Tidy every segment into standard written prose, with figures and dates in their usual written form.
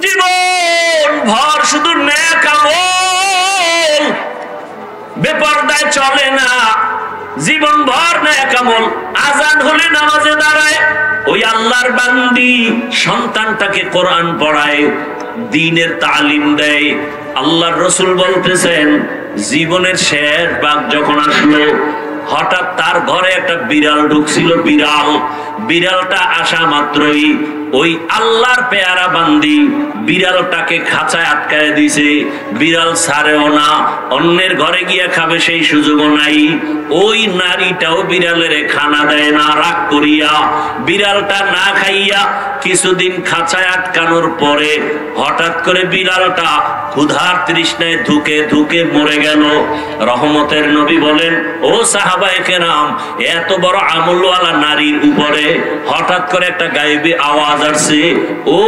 জীবন ভর শুধু নেক আমল, বেপরদায় চলে না, জীবন ভর নেক আমল। আজান হলে নামাজে দাঁড়ায়, ওই আল্লাহর বান্দি সন্তানটাকে কোরআন পড়ায়, দ্বীনের তালিম দেয়। আল্লাহর রাসূল বলতেছেন, জীবনের শেষ ভাগ যখন আসলো, হঠাৎ তার ঘরে একটা বিড়াল ঢুকছিল। বিড়ালটা আসা মাত্রই ওই আল্লাহর পেয়ারা বান্দি বিড়ালটাকে খাঁচায় আটকায় দিছে। বিড়াল ছাড়েও না, অন্যের ঘরে গিয়ে খাবে সেই সুযোগও নাই। ওই নারীটাও বিড়ালের খানা দেয় না, রাগ করিয়া। বিড়ালটা না খাইয়া কিছুদিন খাঁচায় আটকানোর পরে হঠাৎ করে বিড়ালটা ক্ষুধার তৃষ্ণায় ধুকে ধুকে মরে গেল। রহমতের নবী বলেন, ও সাহাবায়ে কেরাম, এত বড় আমলওয়ালা নারীর উপরে হঠাৎ করে একটা গায়েবী আওয়াজ আসছে, ও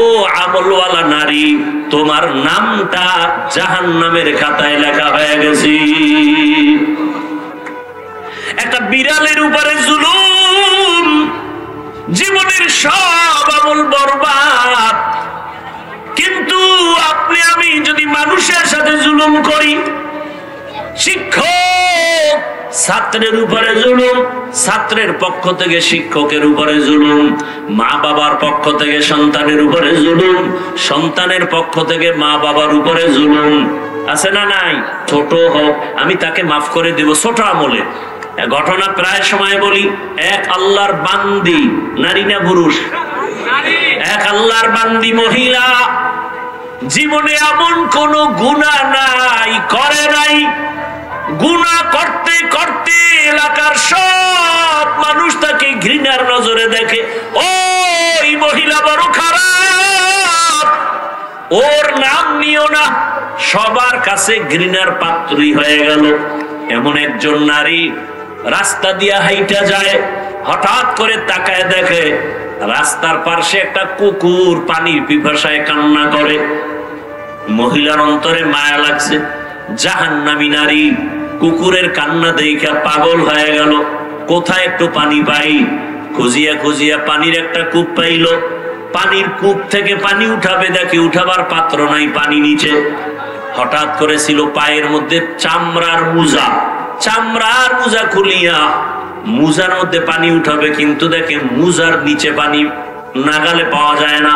আমলওয়ালা নারী, তোমার নামটা জাহান্নামের খাতায় লেখা হয়ে গেছে। একটা বিড়ালের উপরে জুলুম, জীবনের সব আমল বরবাদ। কিন্তু আপনি আমি যদি মানুষের সাথে জুলুম করি, শিক্ষক ছাত্রের উপরে জুলুম, ছাত্রের পক্ষ থেকে শিক্ষকের উপরে জুলুম, মা বাবার পক্ষ থেকে সন্তানের উপরে জুলুম, সন্তানের পক্ষ থেকে মা বাবার উপরে জুলুম, আছে না নাই? ছোট হোক আমি তাকে মাফ করে দেব, ছোট আমলে। ঘটনা প্রায় সময় বলি, এক আল্লাহর বান্দি, নারী না পুরুষ, এক আল্লাহর বান্দি মহিলা, জীবনে এমন কোন গুনাহ নাই, করে নাই। গুনাহ করতে করতে এলাকার সব মানুষ তাকে ঘৃণার নজরে দেখে, ওই মহিলা বড় খারাপ, ওর নাম নিও না। সবার কাছে ঘৃণার পাত্রী হয়ে গেল। এমন একজন নারী রাস্তা দিয়া হাইটা যায়, হঠাৎ করে তাকায় দেখে রাস্তার পাশে একটা কুকুর পানির পিপাসায় কান্না করে। মহিলার অন্তরে মায়া লাগছে। জাহান্নামী নারী কুকুরের কান্না দেখা পাগল হয়ে গেল। কোথায় একটু পানি পাই, খুঁজিয়া খুঁজিয়া পানির একটা কূপ পাইল। পানির কূপ থেকে পানি উঠাবে, দেখে উঠাবার পাত্র নাই, পানি নিচে। হঠাৎ করে ছিল পায়ের মধ্যে চামড়ার মুজা, চামড়ার মুজা খুলিয়া মুজার মধ্যে পানি উঠাবে, কিন্তু দেখে মুজার নিচে পানি নাগালে পাওয়া যায় না।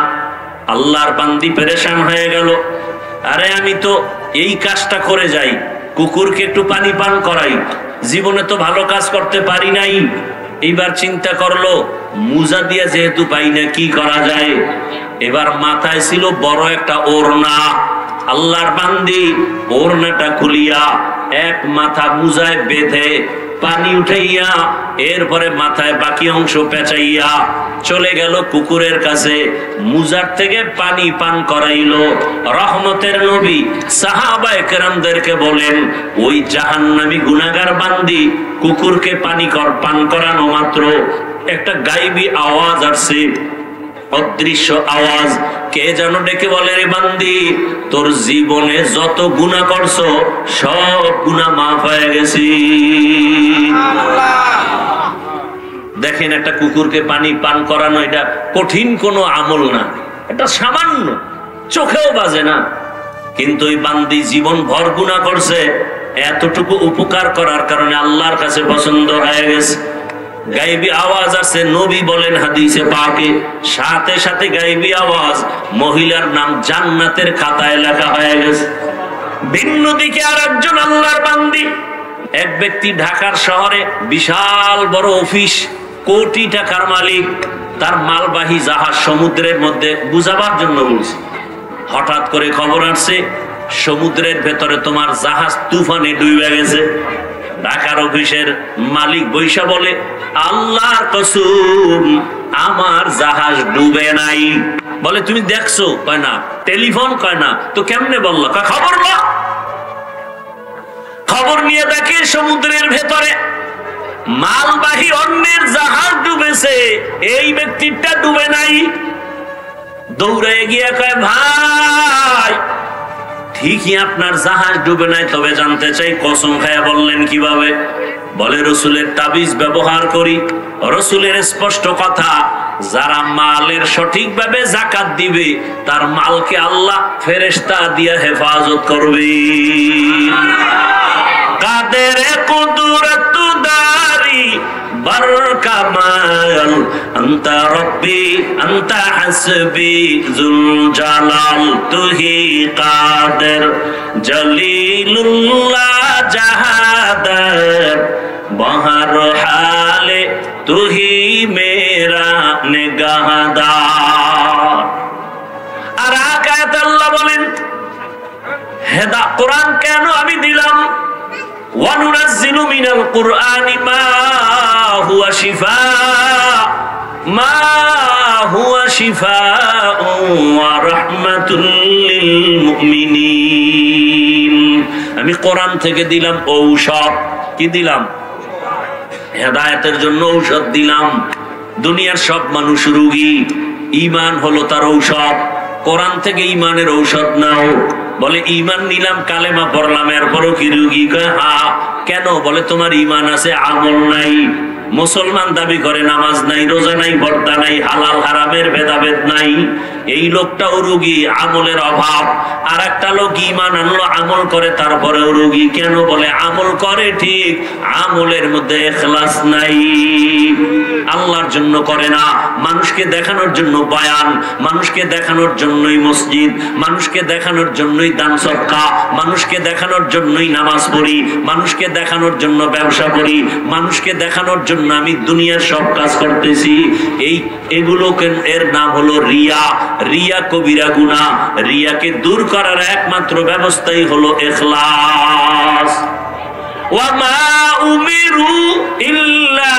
আল্লাহর বান্দি পেরেশান হয়ে গেল, আরে আমি তো এই কাজটা করে যাই, কুকুরকে একটু পানি পান করাই, জীবনে তো ভালো কাজ করতে পারি নাই। এইবার চিন্তা করলো, মুজা দিয়া যেহেতু পাই না, কি করা যায়? এবার মাথায় ছিল বড় একটা ওড়না। আল্লাহর বান্দি ওড়নাটা খুলিয়া এক মাথা মুজায় বেঁধে পানি উঠাইয়া এরপরে মাথায় বাকি অংশ পেঁচাইয়া চলে গেল কুকুরের কাছে, মুজার থেকে পানি পান করাইলো। রহমতের নবী সাহাবায়ে কেরামদেরকে বলেন, ওই জাহান্নামী গুনাহগার বান্দি কুকুরকে পান করানো মাত্র একটা গায়েবী আওয়াজ আসছে, অদৃশ্য আওয়াজ। কে যেন ডেকে বলে, রে বান্দি, তোর জীবনে যত গুনাহ করছো সব গুনাহ মাফ হয়ে গেছে। দেখেন, একটা কুকুরকে পানি পান করানো এটা কঠিন কোনো আমল না, এটা সামান্য, চোখেও বাজে না। কিন্তু ওই বান্দি জীবন ভর গুনাহ করছে, এতটুকু উপকার করার কারণে আল্লাহর কাছে পছন্দ হয়ে গেছে। গায়েবী আওয়াজ আছে, নবী বলেন হাদিসে পাকে, সাথে সাথে গায়েবী আওয়াজ, মহিলার নাম জান্নাতের খাতায় লেখা হয়ে গেছে। ভিন্ন দিকে আর একজন আল্লাহর বান্দি, এক ব্যক্তি ঢাকার শহরে বিশাল বড় অফিস, কোটি টাকার মালিক, তার মালবাহী জাহাজ সমুদ্রের মধ্যে বুঝাবার জন্য বলছে। হঠাৎ করে খবর আসছে, সমুদ্রের ভেতরে তোমার জাহাজ তুফানে ডুবে গেছে। ঢাকার অফিসের মালিক বৈশা বলে, আল্লাহর কসম, আমার জাহাজ ডুবে নাই। বলে, তুমি দেখছো? কয় না। টেলিফোন? কয় না। তো কেমনে বললো? খবর না। খবর নিয়ে দেখে সমুদ্রের ভেতরে মালবাহী অন্যের জাহাজ ডুবেছে, এই ব্যক্তিটা ডুবে নাই। দৌড়ে গিয়ে কয়, ভাই ঠিকই আপনার জাহাজ ডুবে নাই, তবে জানতে চাই কসম খায়া বললেন কিভাবে? বলে, রসুলের তাবিজ ব্যবহার করি। রসুলের স্পষ্ট কথা, যারা মালের সঠিকভাবে যাকাত দিবে তার মালকে আল্লাহ ফেরেশতা দিয়ে হেফাজত করবে। কাদের কুদরত দারি বরকামাল আনতা রব্বি আনতা হাসবি যুল জালাল তুহি কাদের জলিলুল্লাহ জাহাদার বহর হালে তুহি মেরা নিগাহদার। আর আয়াত আল্লাহ বলেন হেদা কোরআন কেন আমি দিলাম, ওয়ানুনাজ্জিলু মিনাল কুরআনি মা হুয়া শিফাউ ওয়া রাহমাতুল লিল মুমিনিন। আমি কোরআন থেকে দিলাম ঔষধ। কি দিলাম? হেদায়েতের জন্য ঔষধ দিলাম। দুনিয়ার সব মানুষ রোগী, ঈমান হলো তার ঔষধ। কোরআন থেকে ঈমানের ঔষধ নাও। বলে ঈমান নিলাম, কালেমা পড়লাম, এরপরও কি রোগী? হ্যাঁ। কেন? বলে তোমার ঈমান আছে, আমল নাই। মুসলমান দাবি করে, নামাজ নাই, রোজা নাই, পর্দা নাই, হালাল হারামের ভেদাভেদ নাই। এই লোকটাও রোগী, আমলের অভাব। আর একটা লোক ঈমান আনলো, আমল করে, তারপরেও রোগী। কেন? বলে আমল করে ঠিক, আমলের মধ্যে ইখলাস নাই, আল্লাহর জন্য করে না। মানুষকে দেখানোর জন্য বয়ান, মানুষকে দেখানোর জন্যই মসজিদ, মানুষকে দেখানোর জন্যই দান সদকা, মানুষকে দেখানোর জন্যই নামাজ পড়ি, মানুষকে দেখানোর জন্য ব্যবসা করি, মানুষকে দেখানোর জন্য আমি দুনিয়ার সব কাজ করতেছি। এগুলোকে এর নাম হলো রিয়া। রিয়া কবিরা গুনাহ। রিয়াকে দূর করার একমাত্র ব্যবস্থাই হলো ইখলাস। ওয়ামা উমিরু ইল্লা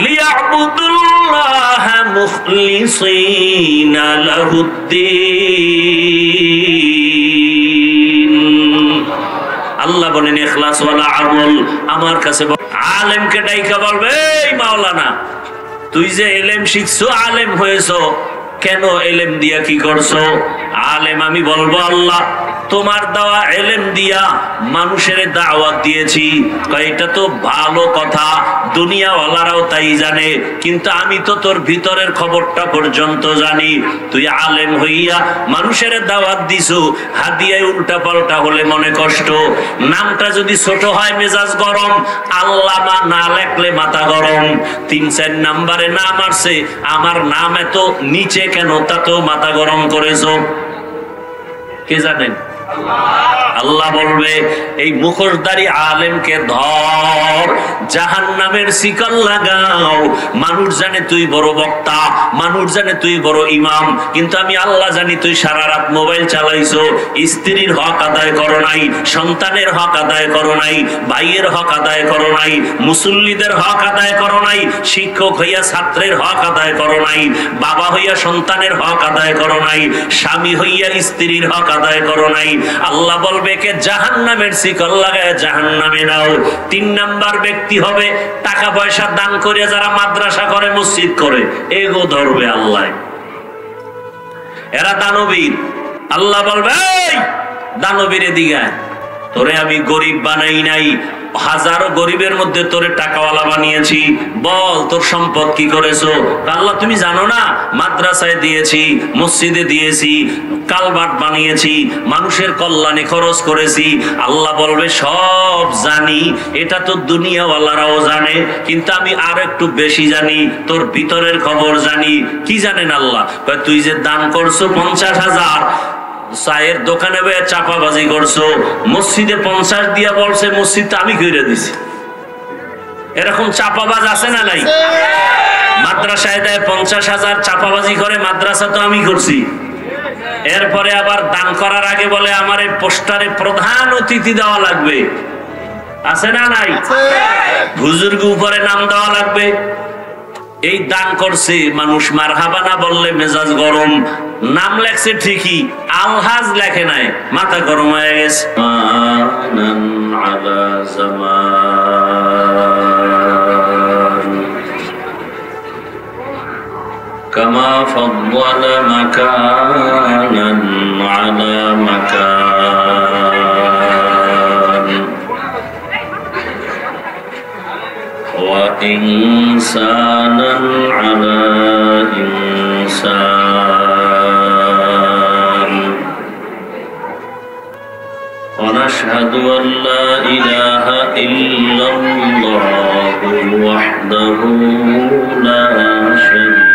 লিয়াবুদুল্লাহা মুখলিসিনা লাহুদ্দিন। আল্লাহ বলেন ইখলাস ওয়ালা আমল। আমার কাছে আলেমকে ডাইকা বলবে, এই মাওলানা তুই যে এলেম শিখছো, আলেম হয়েছো, কেন এলেম দিয়া কি করছো? আলেম আমি বলবো আল্লাহ তোমার দেওয়া এলেম দিয়া মানুষের দাওয়াত দিয়েছি। এটা তো ভালো কথা, দুনিয়াওয়ালারাও তাই জানে, কিন্তু আমি তো তোর ভিতরের খবরটা পর্যন্ত জানি। তুই আলেম হইয়া মানুষের দাওয়াত দিছো, হাদিয়ায় উল্টা পাল্টা হলে মনে কষ্ট, নামটা যদি ছোট হয় মেজাজ গরম, আল্লামা না লেখলে মাথা গরম। 3-4 নাম্বারে নাম আসছে, আমার নাম এত নিচে কেন, তাতেও মাথা গরম করেছো। কে জানেন? আল্লাহ বলবে এই মুখোশধারী আলেমকে ধর, জাহান্নামের শিকল লাগাও। মানুষ জানে তুই বড় বক্তা, মানুষ জানে তুই বড় ইমাম, কিন্তু আমি আল্লাহ জানি তুই সারা রাত মোবাইল চালাইছো, স্ত্রীর হক আদায় করো নাই, সন্তানের হক আদায় করো নাই, ভাইয়ের হক আদায় করো নাই, মুসল্লিদের হক আদায় করো নাই, শিক্ষক হইয়া ছাত্রের হক আদায় করো নাই, বাবা হইয়া সন্তানের হক আদায় করো নাই, স্বামী হইয়া স্ত্রীর হক আদায় করো নাই। আল্লাহ বলবে কে জাহান্নামের শিকল লাগায় জাহান্নামে নাও। 3 নাম্বার ব্যক্তি হবে টাকা পয়সা দান করে যারা মাদ্রাসা করে, মসজিদ করে, এগো ধরবে আল্লাহ। এরা দানবীর। আল্লাহ বলবে এই দানবীর এদিকে, তোরে আমি গরিব বানাই নাই, হাজারো গরিবের মধ্যে তোরে টাকাওয়ালা বানিয়েছি, বল তোর সম্পদ কি করেছো? আল্লাহ তুমি জানো না, মাদ্রাসায় দিয়েছি, মসজিদে দিয়েছি, কালভার্ট বানিয়েছি, মানুষের কল্যাণে খরচ করেছি। আল্লাহ বলবে সব জানি, এটা তো দুনিয়াওয়ালারাও জানে, কিন্তু আমি আর একটু বেশি জানি, তোর ভিতরের খবর জানি। কি জানেন আল্লাহ? তুই যে দান করছো 50,000, চায়ের দোকানে চাপাবাজি করছো, মসজিদে 50 দিয়া বলছে মসজিদটা আমি কইরা দিছি। এরকম চাপাবাজ আছে না নাই? মাদ্রাসায় দেয় 50,000, চাপাবাজি করে, মাদ্রাসা তো আমি করছি। এরপরে আবার দান করার আগে বলে আমার এই পোস্টারে প্রধান অতিথি দেওয়া লাগবে, আছে না নাই? হুজুরকে উপরে নাম দেওয়া লাগবে। এই দান করছে মানুষ, মারহাবা না বললে মেজাজ গরম। নাম লেখছে ঠিকই, আলহাজ লেখে নাই, মাথা গরম হয়ে গেছে। কামা ফাদ্দালা মাকানান আলা মাকান ওয়া ইনসানান আলা ونشهد أن لا إله إلا الله وحده لا شريك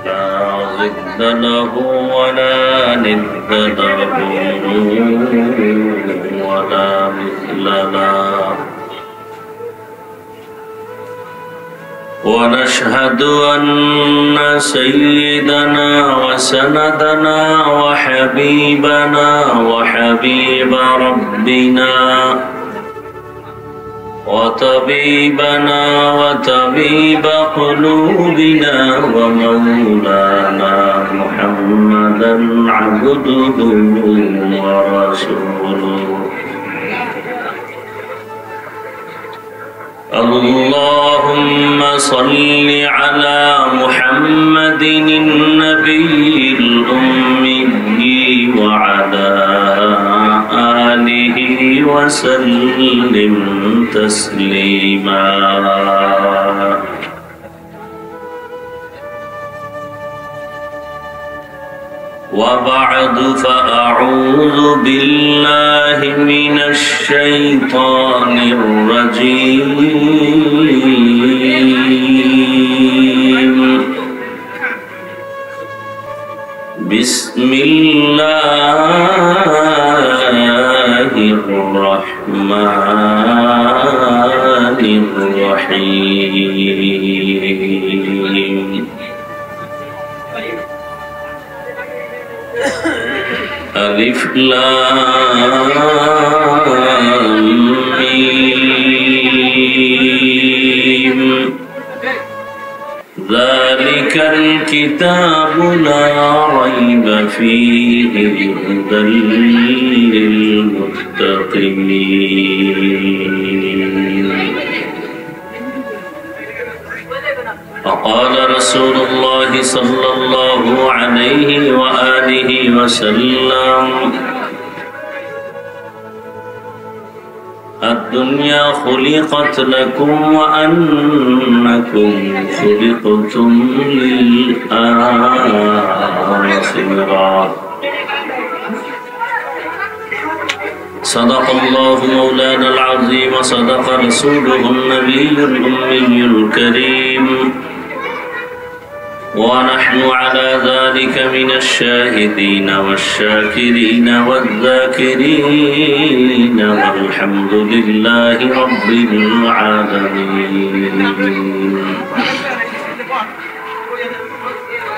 لا ضد له ولا ند له ولا مثل له ونشهد أن سيدنا وسندنا وحبيبنا وحبيب ربنا وطبيبنا وطبيب قلوبنا ومولانا محمدا عبده ورسوله اللهم صل على محمد النبي الأمي وعلى آله وسلم تسليما وبعد فأعوذ بالله من الشيطان الرجيم بسم الله الرحمن الرحيم ألف لام ميم ذلك الكتاب لا ريب فيه هدى للمتقين وقال رسول الله صلى الله عليه وآله وسلم الدنيا خلقت لكم وأنكم خلقتم للآخرة صدق الله مولانا العظيم وصدق رسوله النبي الأمي الكريم ونحن على ذلك من الشاهدين والشاكرين والذاكرين والحمد لله رب العالمين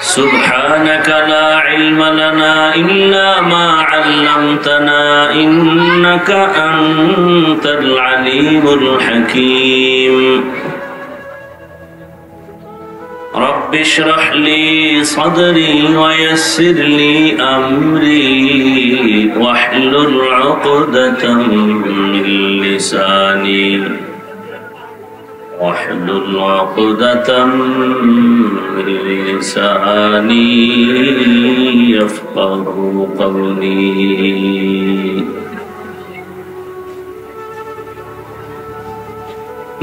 سبحانك لا علم لنا إلا ما علمتنا إنك أنت العليم الحكيم رب اشرح لي صدري ويسر لي أمري واحلل عقدة من لساني واحلل عقدة من لساني يفقه قولي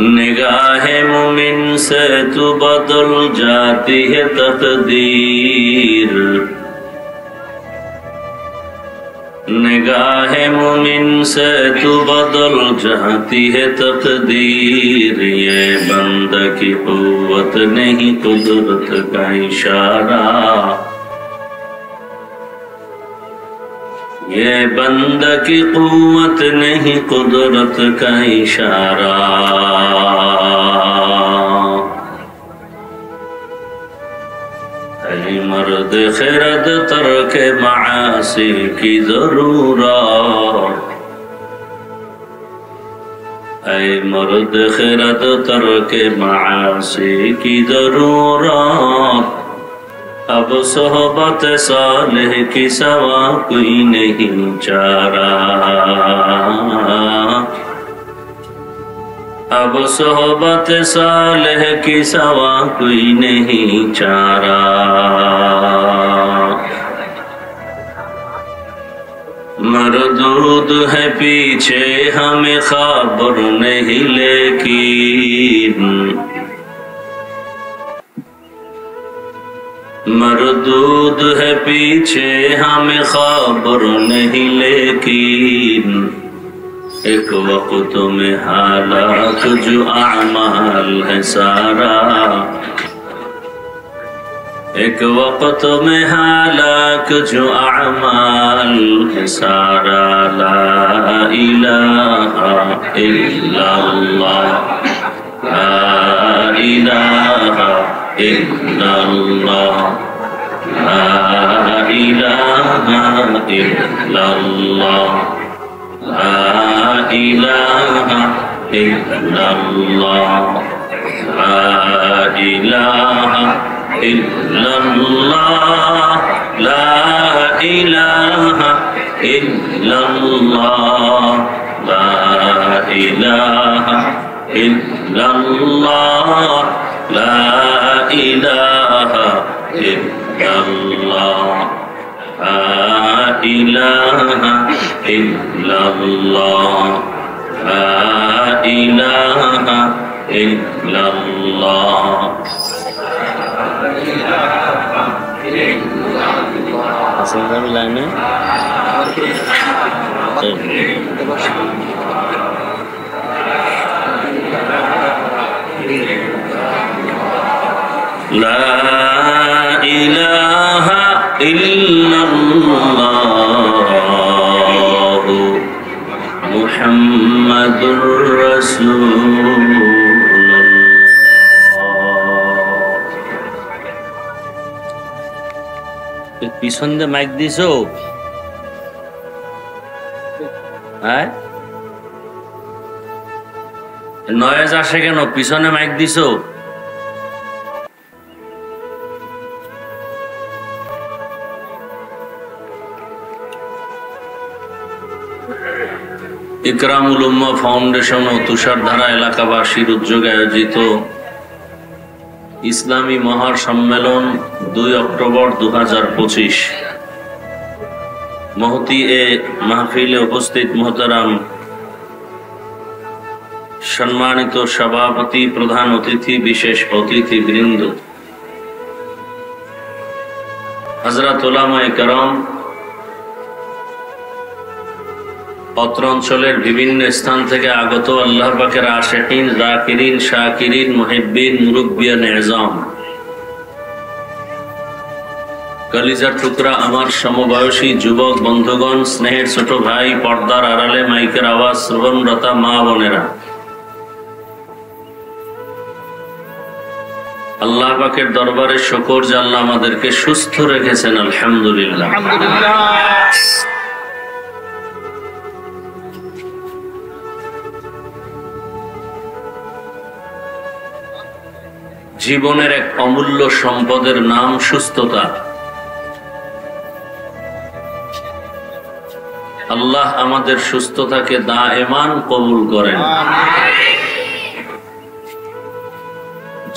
निगाह मुमिन से तो बदल जाती है तकदीर निगाह मुमिन से तो बदल जाती है तकदीर ये बंदा की कुव्वत नहीं कुदरत का इशारा ये बंदा की कुव्वत नहीं कुदरत का इशारा ऐ मर्द खिरद तर्क मासी की जरूरत ऐ मर्द खिरद तर्क मासी की जरूरत अब सोहबत सालेह की सवा कोई नहीं चारा अब सोहबत सालेह की सवा कोई नहीं चारा मरदूद है पीछे हमें खबर नहीं लेकिन मरदूद है पीछे हमें खबर नहीं, लेकिन एक वक्त में हालात जो अमाल है सारा, एक वक्त में हालात जो अमाल है सारा। ला इलाहा इल्लल्लाह, ला इलाहा इल्लल्लाह, ला इलाहा इल्लल्लाह, ला इलाहा इल्लल्लाह, ला इलाहा इल्लल्लाह, ला इलाहा इल्लल्लाह, ला इलाहा इल्लल्लाह, ला इलाहा इल्लल्लाह, ला इलाहा इल्लल्लाह, ला इलाहा इल्लल्लाह। ला इलाहा इल्लल्लाह मुहम्मदुर रसूलुल्लाह। পিছন দিয়ে মাইক দিছো? হ্যাঁ, নয়েজ আসে কেন? পিছনে মাইক দিছো? ইকরামুল উম্মাহ ফাউন্ডেশন ও তুষারধারা এলাকাবাসীর উদ্যোগে আয়োজিত ইসলামী মহাসম্মেলন 2 অক্টোবর 2025 মহতি এ মাহফিলে উপস্থিত মোহতারাম সম্মানিত সভাপতি, প্রধান অতিথি, বিশেষ অতিথি বৃন্দ, হযরত উলামায়ে কেরাম, অত্র অঞ্চলের বিভিন্ন স্থান থেকে আগত আল্লাহ পাকের আশিকিন, যাকিরিন, শাকিরিন, মুহিব্বিন, মুরব্বিয়ান এজাম, কলিজার টুকরা আমার সমবয়সী যুবক বন্ধুগণ, স্নেহের ছোট ভাই, পর্দার আড়ালে মাইকের আওয়াজ শ্রবণরতা মা বোনেরা, আল্লাহ পাকের দরবারে শুকর যে আল্লাহ আমাদেরকে সুস্থ রেখেছেন, আলহামদুলিল্লাহ। জীবনের এক অমূল্য সম্পদের নাম সুস্থতা। আল্লাহ আমাদের সুস্থতাকে দায়েমান কবুল করেন।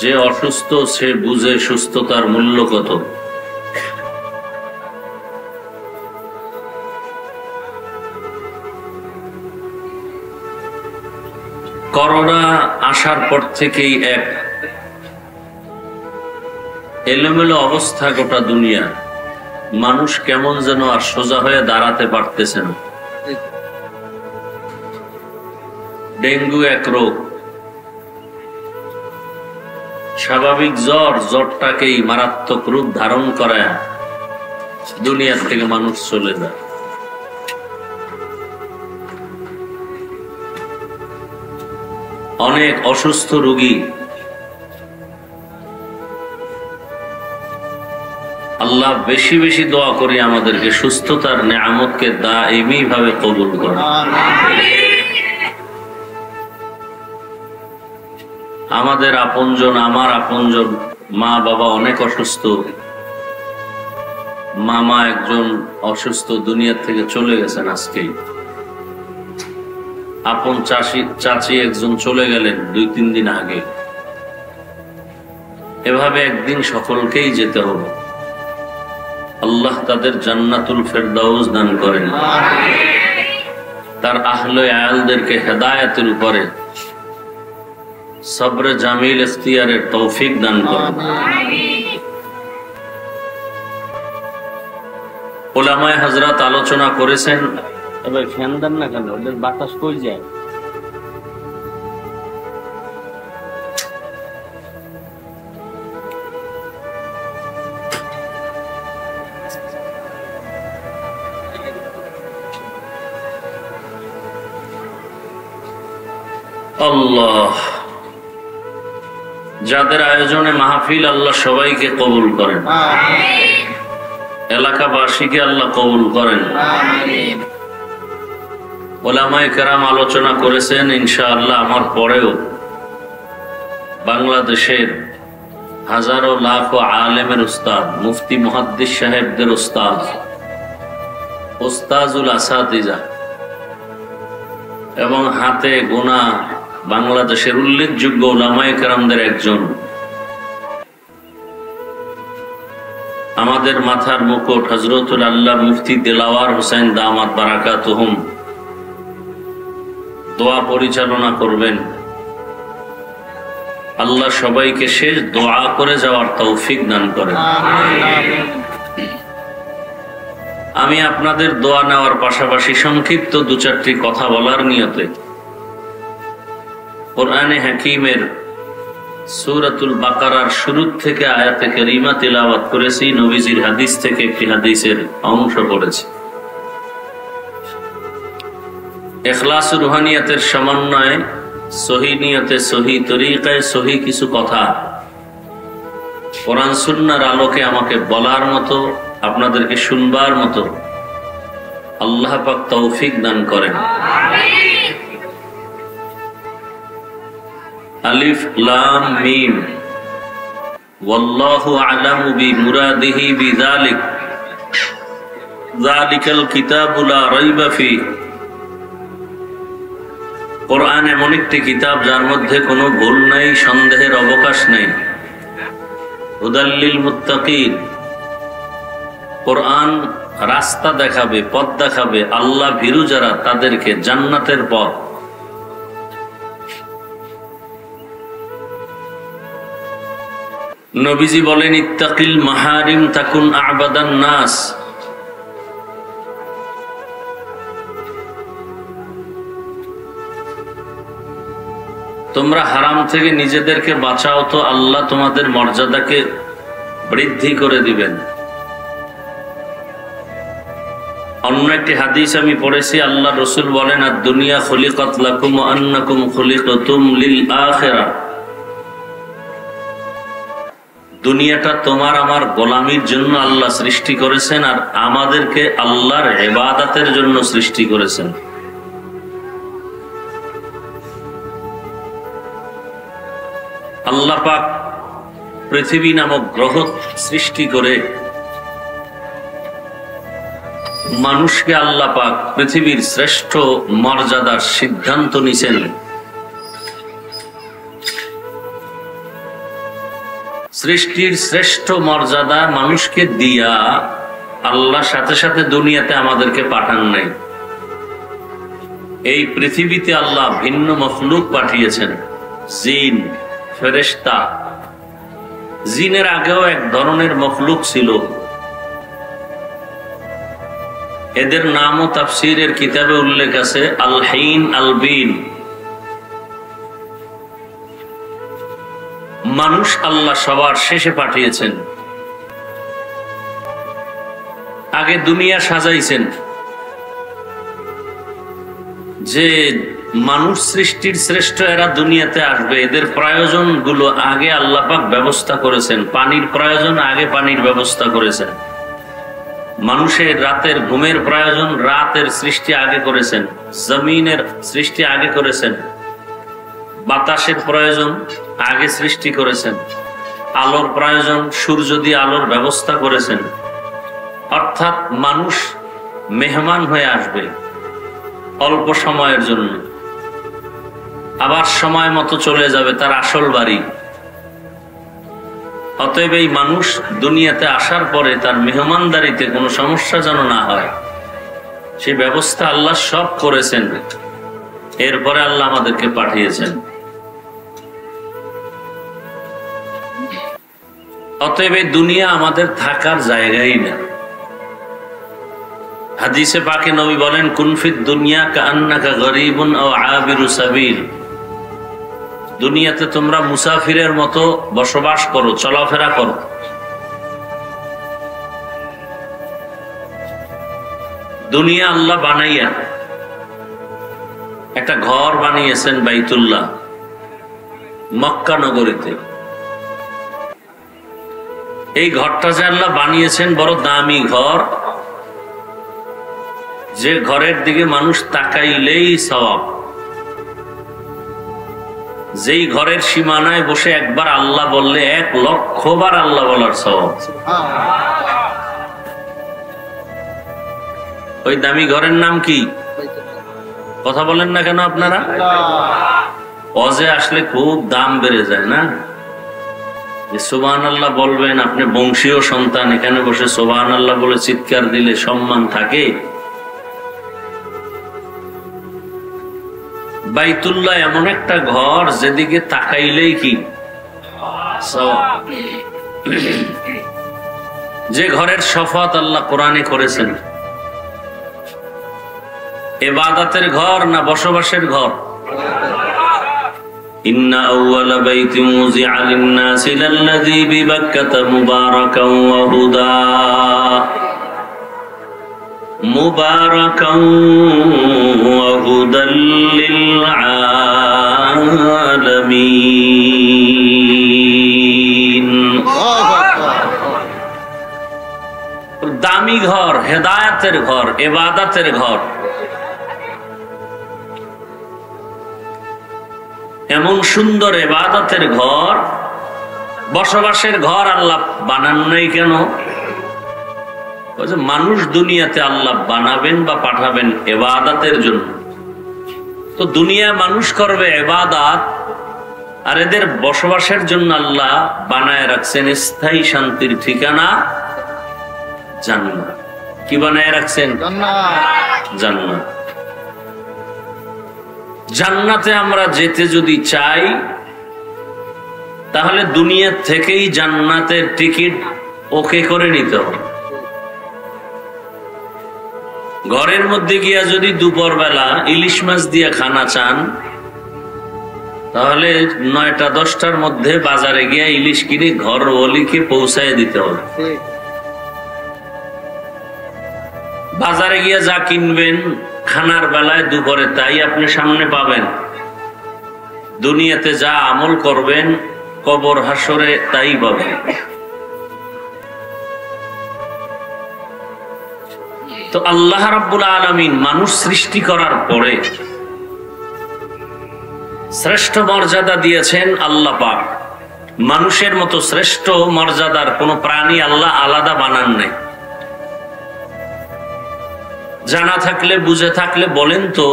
যে অসুস্থ সে বুঝে সুস্থতার মূল্য কত। করোনা আসার পর থেকেই এক এলোমেলো অবস্থা গোটা দুনিয়া। মানুষ কেমন যেন আর সোজা হয়ে দাঁড়াতে পারতেছে না। ডেঙ্গু এক রোগ, স্বাভাবিক জ্বরটাকেই মারাত্মক রূপ ধারণ করায় দুনিয়ার থেকে মানুষ চলে যায়। অনেক অসুস্থ রোগী, আল্লাহ বেশি বেশি দোয়া করি আমাদেরকে সুস্থতার নেয়ামতকে দাইমি ভাবে কবুল করেন। আমাদের আপনজন, আমার আপনজন, মা বাবা অনেক অসুস্থ। মামা একজন অসুস্থ, দুনিয়ার থেকে চলে গেছেন আজকেই। আপন চাচি একজন চলে গেলেন 2-3 দিন আগে। এভাবে একদিন সকলকেই যেতে হবে। আল্লাহ তাদের জান্নাতুল ফেরদাউস দান করেন, তার আহলে আয়ালদেরকে হেদায়েতের উপরে সবরে জামিল ইখতিয়ারের তৌফিক দান করেন। ওলামায়ে হযরত আলোচনা করেছেন। এবার ফ্যান দেন না কেন, ওদের বাতাস কই যায়? আল্লাহ, যাদের আয়োজনে মাহফিল আল্লাহ সবাইকে কবুল করেন, এলাকাবাসীকে আল্লাহ কবুল করেন। ওলামায়ে কেরাম আলোচনা করেছেন, ইনশাআল্লাহ আমার পরেও বাংলাদেশের হাজারো লাখো আলেমের উস্তাদ, মুফতি মুহাদ্দিস সাহেবদের উস্তাদ, উস্তাজুল আসাতিজা এবং হাতে গোনা বাংলাদেশের উল্লেখযোগ্য ওলামায়ে কেরামদের একজন, আমাদের মাথার মুকুট হযরতুল আল্লাহ মুফতি দিলাওয়ার হোসেন দামাত বারাকাতুহুম দোয়া পরিচালনা করবেন। আল্লাহ সবাইকে শেষ দোয়া করে যাওয়ার তৌফিক দান করেন। আমি আপনাদের দোয়া নেওয়ার পাশাপাশি সংক্ষিপ্ত দু চারটি কথা বলার নিয়তে কোরআনে হাকিমের সূরাতুল বাকারার শুরু থেকে আয়াতে কারিমা তিলাওয়াত করেছি, নবীজির হাদিস থেকে একটি হাদিসের অংশ পড়েছি। ইখলাস রুহানিয়াতের সমন্বয়ে সহি নিয়তে সহি তরিকায় সহি কিছু কথা কোরআন সুন্নাহর আলোকে আমাকে বলার মতো, আপনাদেরকে শুনবার মতো আল্লাহ পাক তৌফিক দান করেন। আলিফ লাম মিম ওয়াল্লাহু আ'লামু বিমুরাদিহি বিযালিক যালিকাল কিতাবু লা রাইবা ফীহ। কোরআন এমন একটি কিতাব যার মধ্যে কোনো ভুল নাই, সন্দেহের অবকাশ নেই। হুদাল লিল মুত্তাকিন, কোরআন রাস্তা দেখাবে, পথ দেখাবে আল্লাহ ভীরু যারা তাদেরকে জান্নাতের পথ। নবীজি বলেন ইত্তাকিল মাহারিম তাকুন আবাদান নাস। তোমরা হারাম থেকে নিজেদেরকে বাঁচাও তো আল্লাহ তোমাদের মর্যাদাকে বৃদ্ধি করে দিবেন। অন্য একটি হাদিস আমি পড়েছি, আল্লাহ রসুল বলেন আর দুনিয়া খুলিকাত লাকুম ওয়া আন্নাকুম খুলিকাতুম লিল আখিরাহ। দুনিয়াটা তোমার আমার গোলামির জন্য আল্লাহ সৃষ্টি করেছেন, আর আমাদেরকে আল্লাহর ইবাদতের জন্য সৃষ্টি করেছেন। আল্লাহ পাক পৃথিবী নামক গ্রহ সৃষ্টি করে মানুষকে আল্লাহ পাক পৃথিবীর শ্রেষ্ঠ মর্যাদার সিদ্ধান্ত নিছেন। সৃষ্টির শ্রেষ্ঠ মর্যাদা মানুষকে দিয়া আল্লাহ সাথে সাথে দুনিয়াতে আমাদেরকে পাঠান নাই। এই পৃথিবীতে আল্লাহ ভিন্ন মখলুক পাঠিয়েছেন, জিন, ফেরেশতা। জিনের আগেও এক ধরনের মখলুক ছিল, এদের নামও তাফসীরের কিতাবে উল্লেখ আছে, আল হিন আল বিন। মানুষ আল্লাহ সবার শেষে পাঠিয়েছেন। আগে দুনিয়া সাজাইছেন যে মানুষ সৃষ্টির শ্রেষ্ঠ এরা দুনিয়াতে আসবে, এদের প্রয়োজন গুলো আগে আল্লাহ পাক ব্যবস্থা করেছেন। পানির প্রয়োজন আগে পানির ব্যবস্থা করেছেন। মানুষের রাতের ঘুমের প্রয়োজন রাতের সৃষ্টি আগে করেছেন। জমিনের সৃষ্টি আগে করেছেন। বাতাসের প্রয়োজন আগে সৃষ্টি করেছেন। আলোর প্রয়োজন সূর্য দিয়ে আলোর ব্যবস্থা করেছেন। অর্থাৎ মানুষ মেহমান হয়ে আসবে অল্প সময়ের জন্য, আবার সময় মতো চলে যাবে তার আসল বাড়ি। অতএব এই মানুষ দুনিয়াতে আসার পরে তার মেহমানদারিতে কোনো সমস্যা যেন না হয়, সেই ব্যবস্থা আল্লাহ সব করেছেন। এরপরে আল্লাহ আমাদেরকে পাঠিয়েছেন। অতএব এই দুনিয়া আমাদের থাকার জায়গাই না। হাদিসে পাকে নবী বলেন, কুনফিদ দুনিয়া কাআন্নাকা গরীবুন আও আবিরু সাবিল। দুনিয়াতে তোমরা মুসাফিরের মতো বসবাস করো, চলাফেরা করো। দুনিয়া আল্লাহ বানাইয়া একটা ঘর বানিয়েছেন বাইতুল্লাহ মক্কা নগরীতে। এই ঘরটা যে আল্লাহ বানিয়েছেন বড় দামি ঘর, যে ঘরের দিকে মানুষ তাকাইলেই সওয়াব। যেই ঘরের সীমানায় বসে একবার আল্লাহ বললে 1,00,000 বার আল্লাহ বলার সওয়াব। ওই দামি ঘরের নাম কি? কথা বলেন না কেন আপনারা? অজে আসলে খুব দাম বেড়ে যায় না? সুবহানাল্লাহ বলবেন, আপনি বংশীয় সন্তান, এখানে বসে সুবহানাল্লাহ বলে চিৎকার দিলে সম্মান থাকে? বাইতুল্লাহ এমন একটা ঘর যেদিকে তাকাইলেই কি সওয়াব। যে ঘরের শফাত আল্লাহ কোরআনে করেছেন, ইবাদতের ঘর না বসবাসের ঘর? ইন্না আউওয়ালা বাইতিন মুযিআ লিন-নাসি লাল্লাযী বিবাক্কাতা মুবারাকান ওয়া হুদা মুবারাকান ওয়া হুদাল লিল আলামিন। দামি ঘর, হেদায়েতের ঘর, ইবাদতের ঘর। এমন সুন্দর ইবাদতের ঘর, বসবাসের ঘর আল্লাহ বানান নাই কেন? মানুষ দুনিয়াতে আল্লাহ বানাবেন বা পাঠাবেন ইবাদতের জন্য। তো দুনিয়া মানুষ করবে ইবাদত, আর এদের বসবাসের জন্য আল্লাহ বানায় রাখছেন স্থায়ী শান্তির ঠিকানা জান্নাত। কি বানায় রাখছেন? জান্নাত। জান্নাতে আমরা যেতে যদি চাই, তাহলে দুনিয়া থেকেই জান্নাতের টিকিট ওকে করে নিতে হবে। ঘরের মধ্যে গিয়া যদি দুপুর বেলা ইলিশ মাছ দিয়ে খানা চান, তাহলে 9টা-10টার মধ্যে বাজারে গিয়া ইলিশ কিনে ঘর ওলিকে পৌঁছায় দিতে হবে। বাজারে গিয়া যা কিনবেন খানার বেলায় দুপুরে তাই আপনি সামনে পাবেন। দুনিয়াতে যা আমল করবেন কবর হাসরে তাই পাবেন। তো আল্লাহ রাব্বুল আলামিন মানুষ সৃষ্টি করার পরে শ্রেষ্ঠ মর্যাদা দিয়েছেন আল্লাহ পাক। মানুষের মতো শ্রেষ্ঠ মর্যাদার কোন প্রাণী আল্লাহ আলাদা বানান নাই। জানা থাকলে বুঝে থাকলে বলেন তো,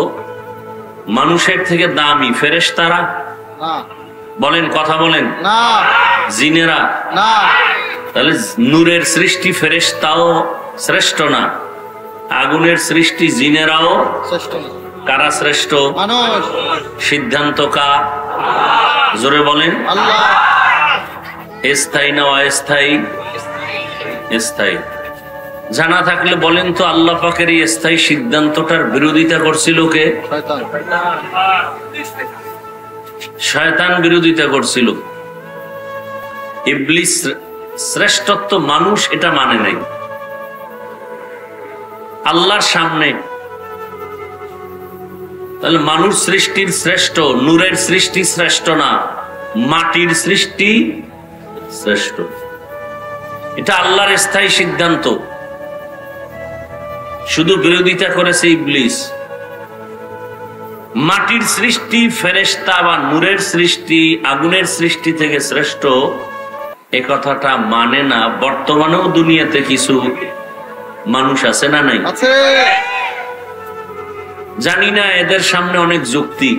মানুষের থেকে দামি ফেরেশতারা? বলেন, কথা বলেন। জিনেরা? তাহলে নূরের সৃষ্টি ফেরেশতাও শ্রেষ্ঠ না? আগুনের সৃষ্টি জিনেরাও শ্রেষ্ঠ না? কারা শ্রেষ্ঠ? সিদ্ধান্ত কার? জোরে বলেন। স্থায়ী না অস্থায়ী? স্থায়ী। জানা থাকলে বলেন তো, আল্লাহ পাকের এই স্থায়ী সিদ্ধান্তটার বিরোধিতা করছিল কে? শয়তান বিরোধিতা করছিল। ইবলিস শ্রেষ্ঠত্ব, মানুষ এটা মানে নাই। আল্লাহর সামনে তাহলে মানুষ সৃষ্টির শ্রেষ্ঠ, নূরের সৃষ্টি শ্রেষ্ঠ না, মাটির সৃষ্টি শ্রেষ্ঠ। এটা আল্লাহর স্থায়ী সিদ্ধান্ত। শুধু বিরোধিতা করেছে ইবলিস। মাটির সৃষ্টি ফেরেশতা বা নূরের সৃষ্টি আগুনের সৃষ্টি থেকে শ্রেষ্ঠ এ কথাটা মানে না। বর্তমানেও দুনিয়াতে কিছু মানুষ আছে না নাই? জানি না, এদের সামনে অনেক যুক্তি।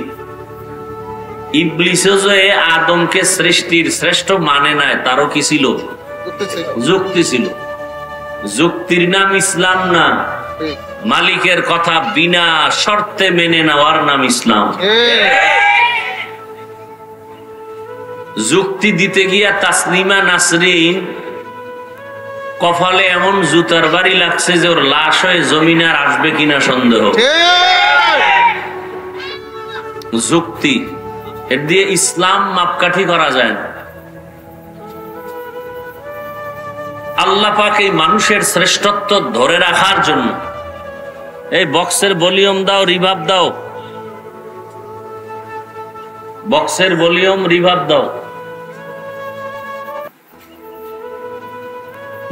ইবলিসও যে আদমকে সৃষ্টির শ্রেষ্ঠ মানে নাই, তারও কি ছিল? যুক্তি ছিল। যুক্তির নাম ইসলাম না, মালিকের কথা বিনা শর্তে মেনে নেওয়ার নাম ইসলাম। যুক্তি দিতে গিয়া তাসলিমা নাসরিন কপালে এমন জুতার বাড়ি লাগছে যে ওর লাশ হয়ে জমিনে আর আসবে কিনা সন্দেহ। যুক্তি এর দিয়ে ইসলাম মাপকাঠি করা যায় না। আল্লাহ পাক এই মানুষের শ্রেষ্ঠত্ব ধরে রাখার জন্য এই বক্সের ভলিউম দাও, রিভাব দাও, বক্সের ভলিউম রিভাব দাও।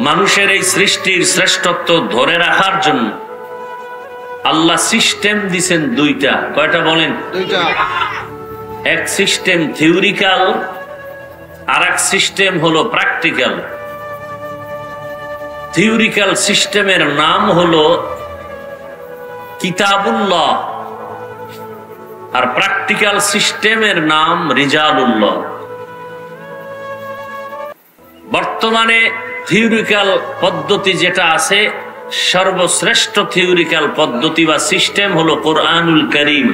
মানুষের এই সৃষ্টির শ্রেষ্ঠত্ব ধরে রাখার জন্য আল্লাহ সিস্টেম দিছেন দুইটা। কয়টা বলেন? দুইটা। এক সিস্টেম থিওরিক্যাল, আর এক সিস্টেম হলো প্র্যাকটিক্যাল। থিওরিক্যাল সিস্টেমের নাম হলো কিতাবুল্লাহ, আর প্র্যাকটিক্যাল সিস্টেমের নাম রিজালুল্লাহ। বর্তমানে থিওরিক্যাল পদ্ধতি যেটা আছে, সর্বশ্রেষ্ঠ থিওরিক্যাল পদ্ধতি বা সিস্টেম হলো কোরআনুল কারীম,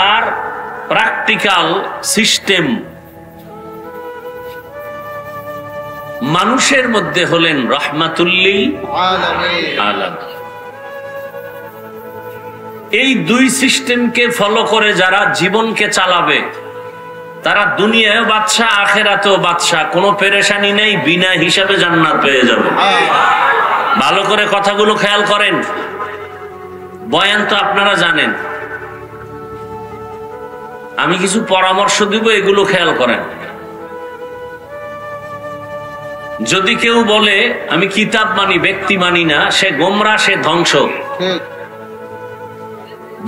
আর প্র্যাকটিক্যাল সিস্টেম মানুষের মধ্যে হলেন রহমাতুল্লিল আলামিন। এই দুই সিস্টেমকে ফলো করে যারা জীবনকে চালাবে তারা দুনিয়ায় বাদশা, আখেরাতেও বাদশা, কোনো পেরেশানি নেই, বিনা হিসাবে জান্নাত পেয়ে যাবে। ভালো করে কথাগুলো খেয়াল করেন, বয়ান তো আপনারা জানেন, আমি কিছু পরামর্শ দিব, এগুলো খেয়াল করেন। যদি কেউ বলে আমি কিতাব মানি, ব্যক্তি মানি না, সে গোমরা, সে ধ্বংস।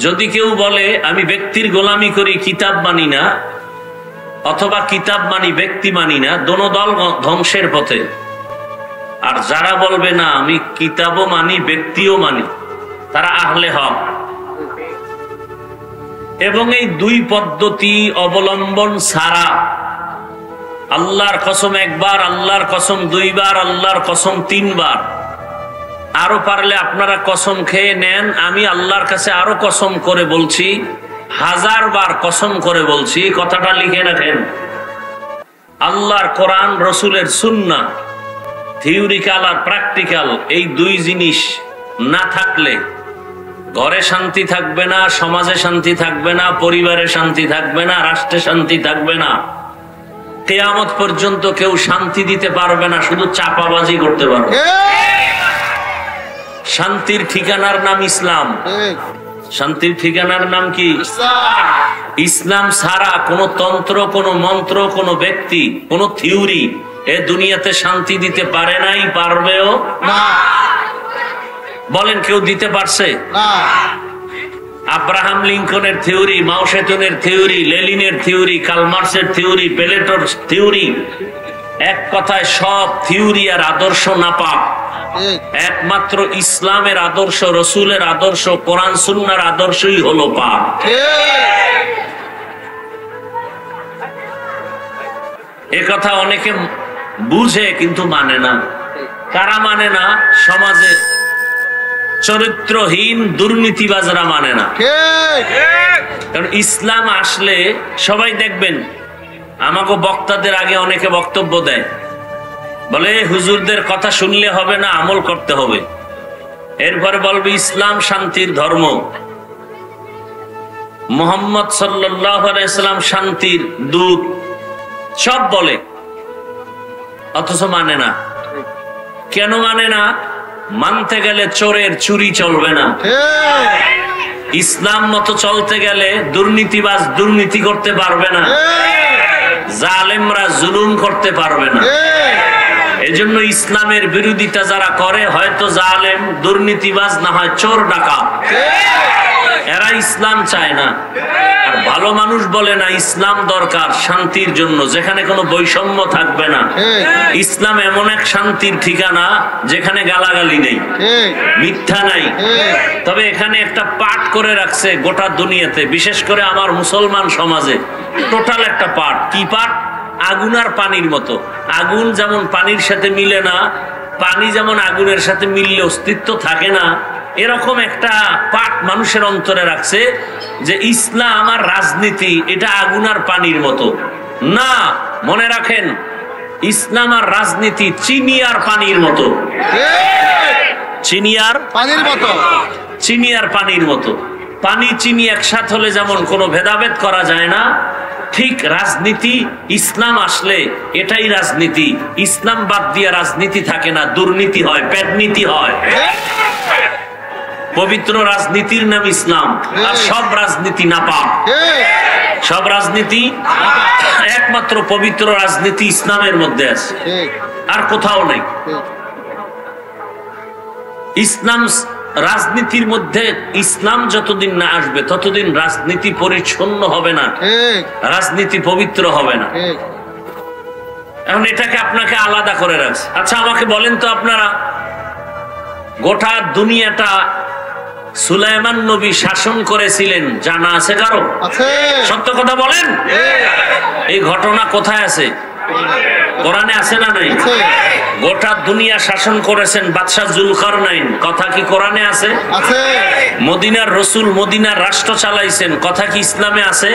যদি কেউ বলে আমি ব্যক্তির গোলামি করি, কিতাব মানি না, অথবা কিতাব মানি ব্যক্তি মানি না, দোনো দল ধ্বংসের পথে। আর যারা বলবে না আমি কিতাবও মানি ব্যক্তিও মানি, তারা আহলে হক। এবং এই দুই পদ্ধতি অবলম্বন ছাড়া আল্লাহর কসম একবার, আল্লাহর কসম দুইবার, আল্লাহর কসম তিনবার, আরো পারলে আপনারা কসম খেয়ে নেন, আমি আল্লাহর কাছে আরো কসম করে বলছি, 1000 বার কসম করে বলছি, কথাটা লিখে রাখেন। আল্লাহর কোরআন, রসুলের সুন্নাহ, থিওরিক্যাল আর প্র্যাকটিক্যাল, এই দুই জিনিস না থাকলে ঘরে শান্তি থাকবে না, সমাজে শান্তি থাকবে না, পরিবারে শান্তি থাকবে না, রাষ্ট্রে শান্তি থাকবে না। কিয়ামত পর্যন্ত কেউ শান্তি দিতে পারবে না, শুধু চাপাবাজি করতে পারবে। শান্তির ঠিকানার নাম ইসলাম। শান্তির ঠিকানার নাম কি? ইসলাম ছাড়া কোন তন্ত্র, কোন মন্ত্র, কোন ব্যক্তি, কোন থিওরি এ দুনিয়াতে শান্তি দিতে পারে নাই, পারবেও না। বলেন কেউ দিতে পারছে? আব্রাহাম লিঙ্কনের থিওরি, মাও সেতুনের থিওরি, লেনিনের থিওরি, কালমার্সের থিওরি, প্লেটোর থিওরি, এক কথায় সব থিওরি আর আদর্শ নাপাক। একমাত্র ইসলামের আদর্শ, রসুলের আদর্শ, কোরআন সুন্নাহর আদর্শই হলো পাক। এ কথা অনেকে বুঝে কিন্তু মানে না। কারা মানে না? সমাজে চরিত্রহীন দুর্নীতিবাজরা মানে না। কারণ ইসলাম আসলে সবাই দেখবেন, আমাকে বক্তাদের আগে অনেকে বক্তব্য দেয়, বলে হুজুরদের কথা শুনলে হবে না, আমল করতে হবে। এরপরে বলবে ইসলাম শান্তির ধর্ম, মুহাম্মদ সাল্লাল্লাহু আলাইহি ওয়াসাল্লাম শান্তির দূত, সব বলে, অথচ মানে না। কেন মানে না? মানতে গেলে চোরের চুরি চলবে না, ইসলাম মতো চলতে গেলে দুর্নীতিবাজ দুর্নীতি করতে পারবে না, জালেমরা জুলুম করতে পারবে না। এজন্য ইসলামের বিরোধিতা যারা করে, হয়তো জালেম, দুর্নীতিবাজ, না হয় চোর ডাকাত, এরা ইসলাম চায় না। আর ভালো মানুষ বলে না ইসলাম দরকার শান্তির জন্য, যেখানে কোনো বৈষম্য থাকবে না। ইসলাম এমন এক শান্তির ঠিকানা যেখানে গালাগালি নেই, মিথ্যা নাই। তবে এখানে একটা পাঠ করে রাখছে গোটা দুনিয়াতে, বিশেষ করে আমার মুসলমান সমাজে টোটাল একটা পাঠ। কি পাঠ? আগুন আর পানির মতো। আগুন যেমন পানির সাথে মিলে না, পানি যেমন আগুনের সাথে মিললে অস্তিত্ব থাকে না, এরকম একটা পাঠ মানুষের অন্তরে রাখছে যে ইসলাম আর রাজনীতি এটা আগুন আর পানির মতো না। মনে রাখেন, ইসলাম আর রাজনীতি চিনি আর পানির মতো, চিনি আর পানির মতো, চিনি আর পানির মতো। পানি চিনি একসাথে হলে যেমন কোনো ভেদাভেদ করা যায় না, ঠিক রাজনীতি ইসলাম আসলে এটাই রাজনীতি। ইসলাম বাদ দিয়ে রাজনীতি থাকে না, দুর্নীতি হয়, পেটনীতি হয়। পবিত্র রাজনীতির নাম ইসলাম, আর সব রাজনীতি নাপাক। সব রাজনীতি, একমাত্র পবিত্র রাজনীতি ইসলামের মধ্যে আছে, আর কোথাও নেই। ইসলাম রাজনীতির মধ্যে, ইসলাম যতদিন না আসবে ততদিন রাজনীতি পরিচ্ছন্ন হবে না, রাজনীতি পবিত্র হবে না। এখন এটাকে আপনাকে আলাদা করে রাখছে। আচ্ছা আমাকে বলেন তো, আপনারা গোটা দুনিয়াটা সুলাইমান নবী শাসন করেছিলেন জানা আছে কারো? সত্য কথা বলেন, এই ঘটনা কোথায় আছে? কোরআনে আছে না নাই? গোটা দুনিয়া শাসন করেছেন বাদশাহ জুলকারনাইন, কথা কি কোরআনে আছে? মদিনার রসুল মদিনার রাষ্ট্র চালাইছেন, কথা কি ইসলামে আছে?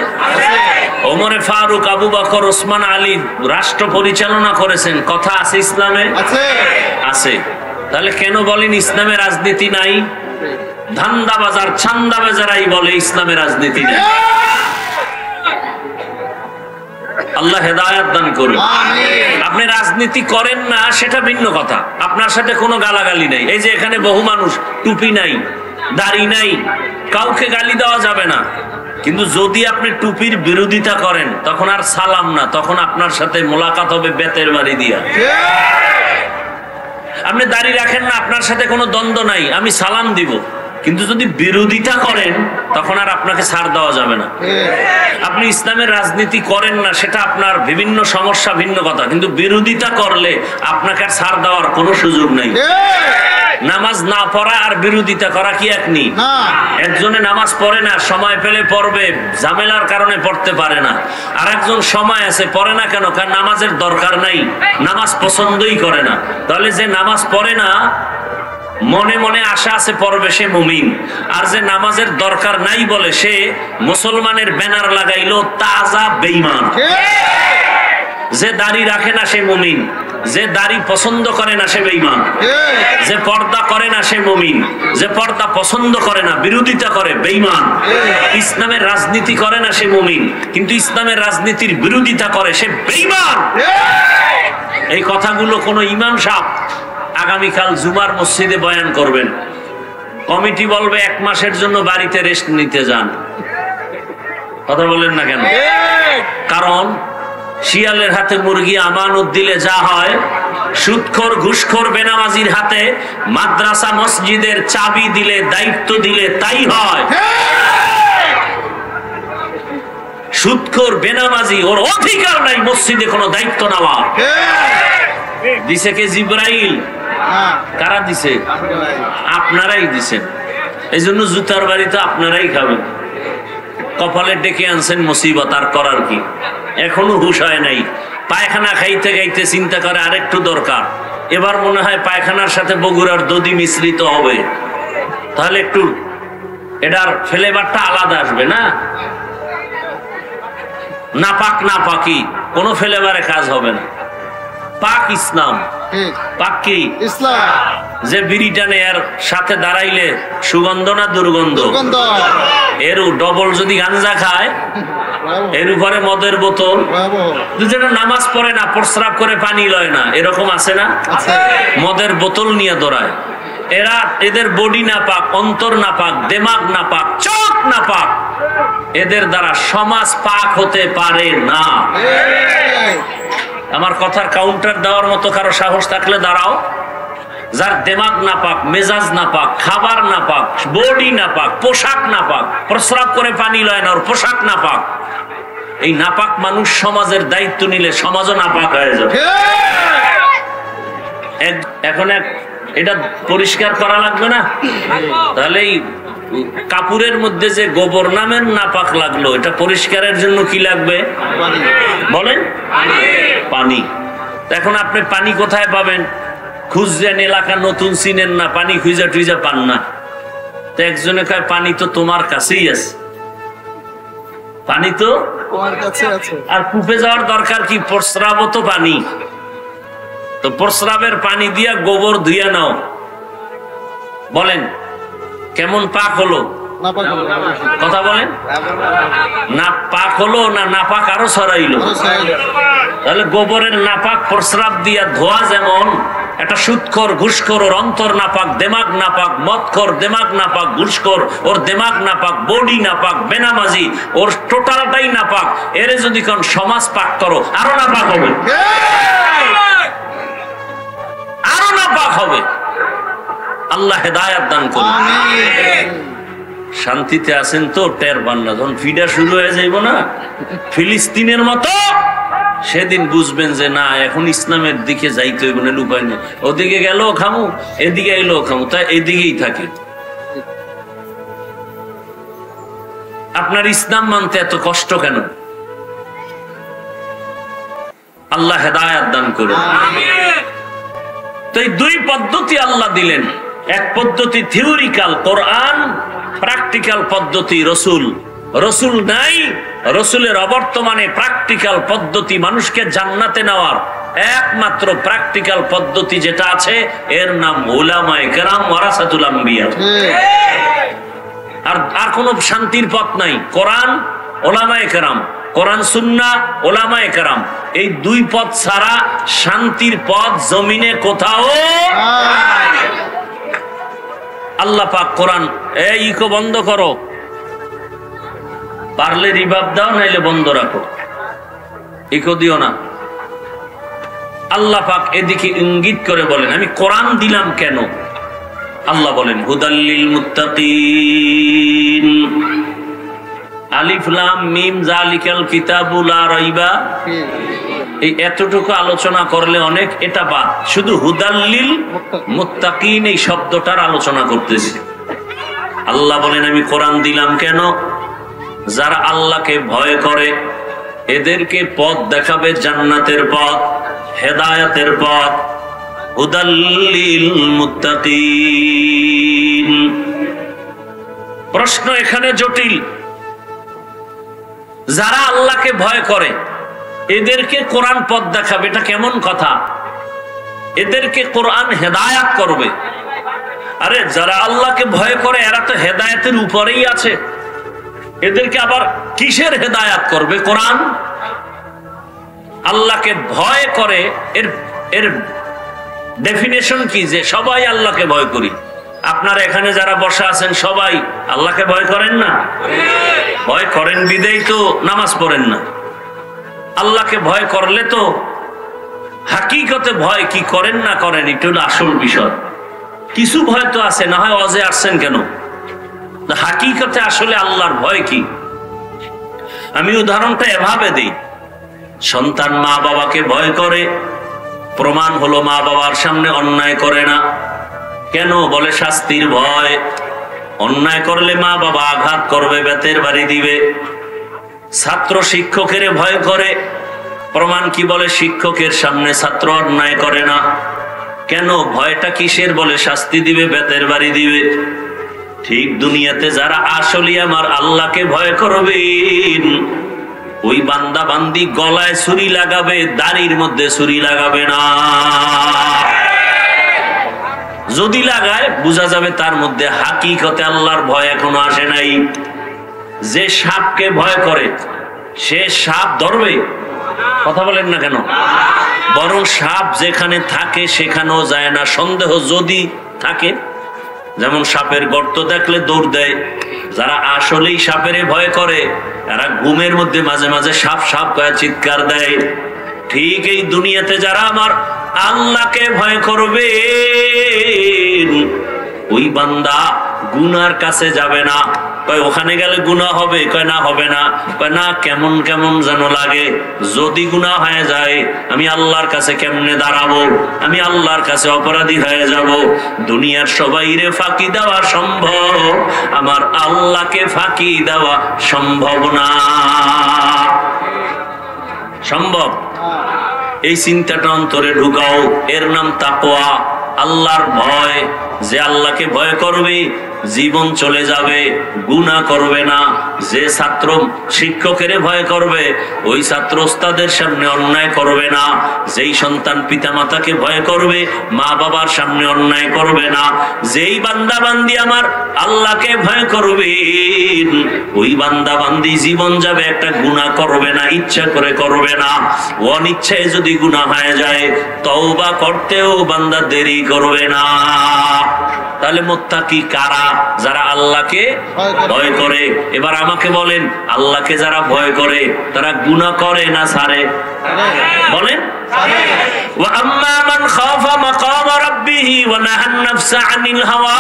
ওমরে ফারুক, আবু বকর, ওসমান আলী রাষ্ট্র পরিচালনা করেছেন, কথা আছে ইসলামে? আছে। তাহলে কেন বলেন ইসলামে রাজনীতি নাই? ধান্দা বাজার ছান্দা বাজারাই বলে ইসলামে রাজনীতি নেই। আল্লাহ হেদায়েত দান করুন। আপনি রাজনীতি করেন না সেটা ভিন্ন কথা, আপনার সাথে কোনো গালাগালি নাই। এই যে এখানে বহু মানুষ টুপি নাই, দাড়ি নাই, কাউকে গালি দেওয়া যাবে না। কিন্তু যদি আপনি টুপির বিরোধিতা করেন তখন আর সালাম না, তখন আপনার সাথে মোলাকাত হবে বেতের বাড়ি দিয়া। আপনি দাড়ি রাখেন না, আপনার সাথে কোনো দ্বন্দ্ব নাই, আমি সালাম দিব। কিন্তু যদি বিরোধিতা করেন তখন আর আপনাকে ছাড় দেওয়া যাবে না। আপনি ইসলামের রাজনীতি করেন না সেটা আপনার বিভিন্ন সমস্যা, ভিন্ন কথা, কিন্তু বিরোধিতা করলে আপনাকে আর ছাড় দেওয়ার কোনো সুযোগ নেই। নামাজ না পড়া আর বিরোধিতা করা কি এক নেই? একজনে নামাজ পড়ে না, সময় পেলে পড়বে, ঝামেলার কারণে পড়তে পারে না। আর একজন সময় আছে, পড়ে না কেন? কারণ নামাজের দরকার নাই, নামাজ পছন্দই করে না। তাহলে যে নামাজ পড়ে না, মনে মনে আশা আছে পড়বে, সে মুমিন। আর যে নামাজের দরকার নাই বলে সে মুসলমানের ব্যানার লাগাইলো তাজা বেঈমান। যে দাড়ি রাখে না সে মুমিন, যে দাড়ি পছন্দ করে না সে বেঈমান, যে পর্দা করে না সে মুমিন, যে পর্দা পছন্দ করে না, বিরোধিতা করে, বেঈমান। ইসলামের রাজনীতি করে না সে মুমিন, কিন্তু ইসলামের রাজনীতির বিরোধিতা করে সে বেঈমান। এই কথাগুলো কোন ইমাম সাহেব আগামীকাল জুমার মসজিদে বয়ান করবেন, কমিটি বলবে 1 মাসের জন্য বাড়িতে রেস্ট নিতে যান। কথা বলেন না কেন? কারণ শিয়ালের হাতে মুরগি আমানত দিলে যা হয়, সুদখোর ঘুষখোর বেনামাজির হাতে মাদ্রাসা মসজিদের চাবি দিলে, দায়িত্ব দিলে তাই হয়। সুদখোর বেনামাজি, ওর অধিকার নাই মসজিদে কোনো দায়িত্ব নেওয়া। দিছে কে? জিবরাইল। কারা দিছে? আপনারাই দিছেন। এই জন্য জুতার বাড়ি তো আপনারাই খাবেন। কপালে ডেকে আনছেন মুসিবত, আর করার কি? এখনো হুশ হয় নাই। পায়খানা খাইতে খাইতে চিন্তা করে আরেকটু দরকার। এবার মনে হয় পায়খানার সাথে বগুড়ার দধি মিশ্রিত হবে, তাহলে একটু এটার ফ্লেভারটা আলাদা আসবে না? নাপাক নাপাকি কোনো ফ্লেভারে কাজ হবে না। পাক ইসলাম। পাক কি? ইসলাম। যে বিড়িটা এর সাথে দাঁড়াইলে সুগন্ধ না দুর্গন্ধ? এর ডবল যদি গাঞ্জা খায়, এর উপরে মদের বোতল, যেটা নামাজ পড়ে না, প্রস্রাব করে পানি লয় না, এরকম আছে না? মদের বোতল নিয়ে দৌড়ায়। এরা, এদের বডি না পাক, অন্তর না পাক, দেমাগ না পাক, চোখ না পাক, এদের দ্বারা সমাজ পাক হতে পারে না। আমার কথার কাউন্টার দেওয়ার মতো কারো সাহস থাকলে দাঁড়াও। যার দেমাগ না পাক, মেজাজ না পাক, খাবার না পাক, বডি না পাক, পোশাক না পাক, প্রস্রাব করে পানি লয় না, ওর পোশাক না পাক, এই নাপাক মানুষ সমাজের দায়িত্ব নিলে সমাজও নাপাক হয়ে যাবে। এখন এটা পরিষ্কার করা লাগবে না? তাহলে এই কাপড়ের মধ্যে যে গোবর নামের নাপাক লাগলো, এটা পরিষ্কারের জন্য কি লাগবে বলেন? পানি। এখন আপনি পানি কোথায় পাবেন? খুঁজছেন, এলাকা নতুন চিনেন না, পানি খুঁজা টুইজা পান না। তো একজনে কয় পানি তো তোমার কাছেই আছে। পানি তো তোমার কাছে আছে। আর কূপে যাওয়ার দরকার কি? প্রস্রাবও তো পানি। তো প্রস্রাবের পানি দিয়া গোবর ধুইয়া নাও, বলেন কেমন পাক হলো? কথা বলেন, না পাক হলো না নাপাক আরো ছড়াইলো? তাহলে গোবরের নাপাক প্রস্রাব দিয়া ধোয়া যেমন একটা সুদখোর ঘুষখোর ওর অন্তর নাপাক, দেমাগ নাপাক, মদখোর দেমাগ নাপাক, ঘুষখোর ওর দেমাগ নাপাক, বডি নাপাক, বেনামাজি ওর টোটালটাই নাপাক, এর যদি কোন সমাজ পাক করো আরো নাপাক হবে, আরো নাপাক হবে। আল্লাহ হেদায়েত দান করুন। শান্তিতে আছেন তো টের পান না, যখন ফিডা শুরু হয়ে যাইব না ফিলিস্তিনের মতো, সেদিন বুঝবেন যে না এখন ইসলামের দিকে যাইতে হইব না, উপায় নেই। ওদিকে গেলেও খামু, এদিকে এলেও খামু, তাই এদিকেই থাকে। আপনার ইসলাম মানতে এত কষ্ট কেন? আল্লাহ হেদায়েত দান করুন। তো এই দুই পদ্ধতি আল্লাহ দিলেন, এক পদ্ধতি থিওরিক্যাল কোরআন, প্র্যাকটিক্যাল পদ্ধতি রসুল। রসুল নাই, রসুলের অবর্তমানে প্র্যাকটিক্যাল পদ্ধতি মানুষকে জান্নাতে নেওয়ার একমাত্র প্র্যাকটিক্যাল পদ্ধতি যেটা আছে এর নাম উলামায়ে কেরাম ওয়ারাসাতুল আম্বিয়া। আর কোন শান্তির পথ নাই। কোরআন, উলামায়ে কেরাম, কোরআন সুন্নাহ, উলামায়ে কেরাম, এই দুই পথ ছাড়া শান্তির পথ জমিনে কোথাও। আল্লাহ পাক কোরআন, এই ইকো বন্ধ করো, পারলে রিভাব দাও, নাইলে বন্ধ রাখো, ইকো দিও না। আল্লাহ পাক এদিকে ইঙ্গিত করে বলেন আমি কোরআন দিলাম কেন? আল্লাহ বলেন হুদাল্লিল মুত্তাকিন, আলিফ লাম মিম যালিকাল কিতাবু লা রাইবা। এই এতটুকু আলোচনা করলে অনেক, এটা বাদ, শুধু হুদাল্লিল মুত্তাকিন এই শব্দটার আলোচনা করতেছি। আল্লাহ বলেন আমি কোরআন দিলাম কেন? যারা আল্লাহকে ভয় করে এদেরকে পথ দেখাবে জান্নাতের পথ, হেদায়েতের পথ। হুদাল্লিল মুত্তাকিন। প্রশ্ন এখানে জটিল। যারা আল্লাহকে ভয় করে এদেরকে কোরআন পথ দেখাবে, এটা কেমন কথা? এদেরকে কোরআন হেদায়েত করবে। আরে যারা আল্লাহকে ভয় করে এরা তো হেদায়েতের উপরেই আছে, এদেরকে আবার কিসের হেদায়েত করবে কোরআন? আল্লাহকে ভয় করে এর ডেফিনেশন কি? যে সবাই আল্লাহকে ভয় করি। আপনারা এখানে যারা বসা আছেন সবাই আল্লাহকে ভয় করেন না? ভয় করেন বিদেই তো নামাজ পড়েন না। আল্লাহকে ভয় করলে তো হাকিকতে ভয় কি করেন না করেন এটা হলো আসল বিষয়। কিছু ভয় তো আছে, না হয় অজে আসছেন কেন? হাকিকতে আসলে আল্লাহর ভয় কি? আমি উদাহরণটা এভাবে দিই। সন্তান মা বাবাকে ভয় করে, প্রমাণ হলো মা বাবার সামনে অন্যায় করে না। কেন? বলে শাস্তির ভয়। অন্যায় করলে মা বাবা আঘাত করবে, বেতের বাড়ি দিবে। ছাত্র শিক্ষকের ভয় করে, প্রমাণ কি? বলে শিক্ষকের সামনে ছাত্র অন্যায় করে না। কেন? ভয়টা কিসের? বলে শাস্তি দিবে, বেতের বাড়ি দিবে। ঠিক দুনিয়াতে যারা আসলে আমার আল্লাহকে ভয় করবেন ওই বান্দা বান্দি গলায় ছুরি লাগাবে, দাড়ির মধ্যে ছুরি লাগাবে না। যদি লাগায় বোঝা যাবে তার মধ্যে হাকিকতে আল্লাহর ভয় এখনো আসে নাই। যে সাপকে ভয় করে সে সাপ ধরবে? কথা বলেন না কেন? বরং সাপ যেখানে থাকে সেখানেও যায় না, সন্দেহ যদি থাকে। যেমন সাপের গর্ত দেখলে দৌড় দেয়। যারা আসলেই সাপের ভয় করে তারা ঘুমের মধ্যে মাঝে মাঝে সাপ সাপ করে চিৎকার দেয়। ঠিক এই দুনিয়াতে যারা আমার আল্লাহকে ভয় করবে ওই বান্দা গুনার কাছে যাবে না। কয় ওখানে গেলে গুনাহ হবে? কয় না, হবে না। কয় না, কেমন কেমন যেন লাগে। যদি গুনাহ হয়ে যায় আমি আল্লাহর কাছে কেমনে দাঁড়াবো? আমি আল্লাহর কাছে অপরাধী হয়ে যাব। দুনিয়ার সবাইরে ফাঁকি দেওয়া সম্ভব, আমার আল্লাহকে ফাঁকি দেওয়া সম্ভব না। সম্ভব? এই চিন্তাটা অন্তরে ঢুকাও। এর নাম তাকওয়া, আল্লাহর ভয়। যে আল্লাহকে ভয় করবে জীবন চলে যাবে, গুনাহ করবে না। যে ছাত্র শিক্ষকের ভয় করবে, ওই ছাত্র ওস্তাদের সামনে অন্যায় করবে না। যেই সন্তান পিতামাতাকে ভয় করবে, মা বাবার সামনে অন্যায় করবে না। যেই বান্দা বান্দি আমার আল্লাহকে ভয় করবে, ওই বান্দা বান্দি জীবন যাবে একটা গুনাহ করবে না, ইচ্ছা করে করবে না। অনিচ্ছায় যদি গুনাহ হয়ে যায়, তওবা করতেও বান্দা দেরি করবে না। তাহলে মুত্তাকি কারা? যারা আল্লাহকে ভয় করে। এবার আমাকে বলেন, আল্লাহকে যারা ভয় করে তারা গুনাহ করে না ছাড়ে? বলেন। ওয়া আম্মা মান খাফা মাকাম রাব্বিহি ওয়া নাহান নাফসা আনিল হাওয়া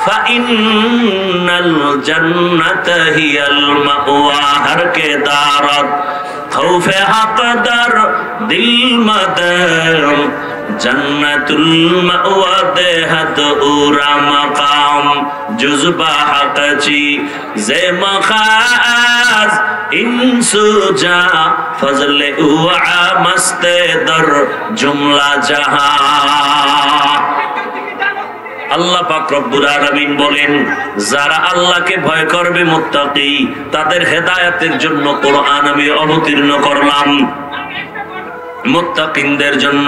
ফাইন্নাল জান্নাতা হিয়াল মাওয়া। হর কে দারাত খৌফে হাকদার দিল মাদার জন্নতুল মাওয়া দেহাত উরা মাকাম জুজবা হাকচি জে মখাজ ইনসুজা ফজলে উআ মস্তে দর জুমলা জাহান। আল্লাহ পাক রব্বুল আলামিন বলেন, যারা আল্লাহকে ভয় করবে মুত্তাকি, তাদের হেদায়েতের জন্য কোরআন আমি অবতীর্ণ করলাম মুত্তাকিনদের জন্য।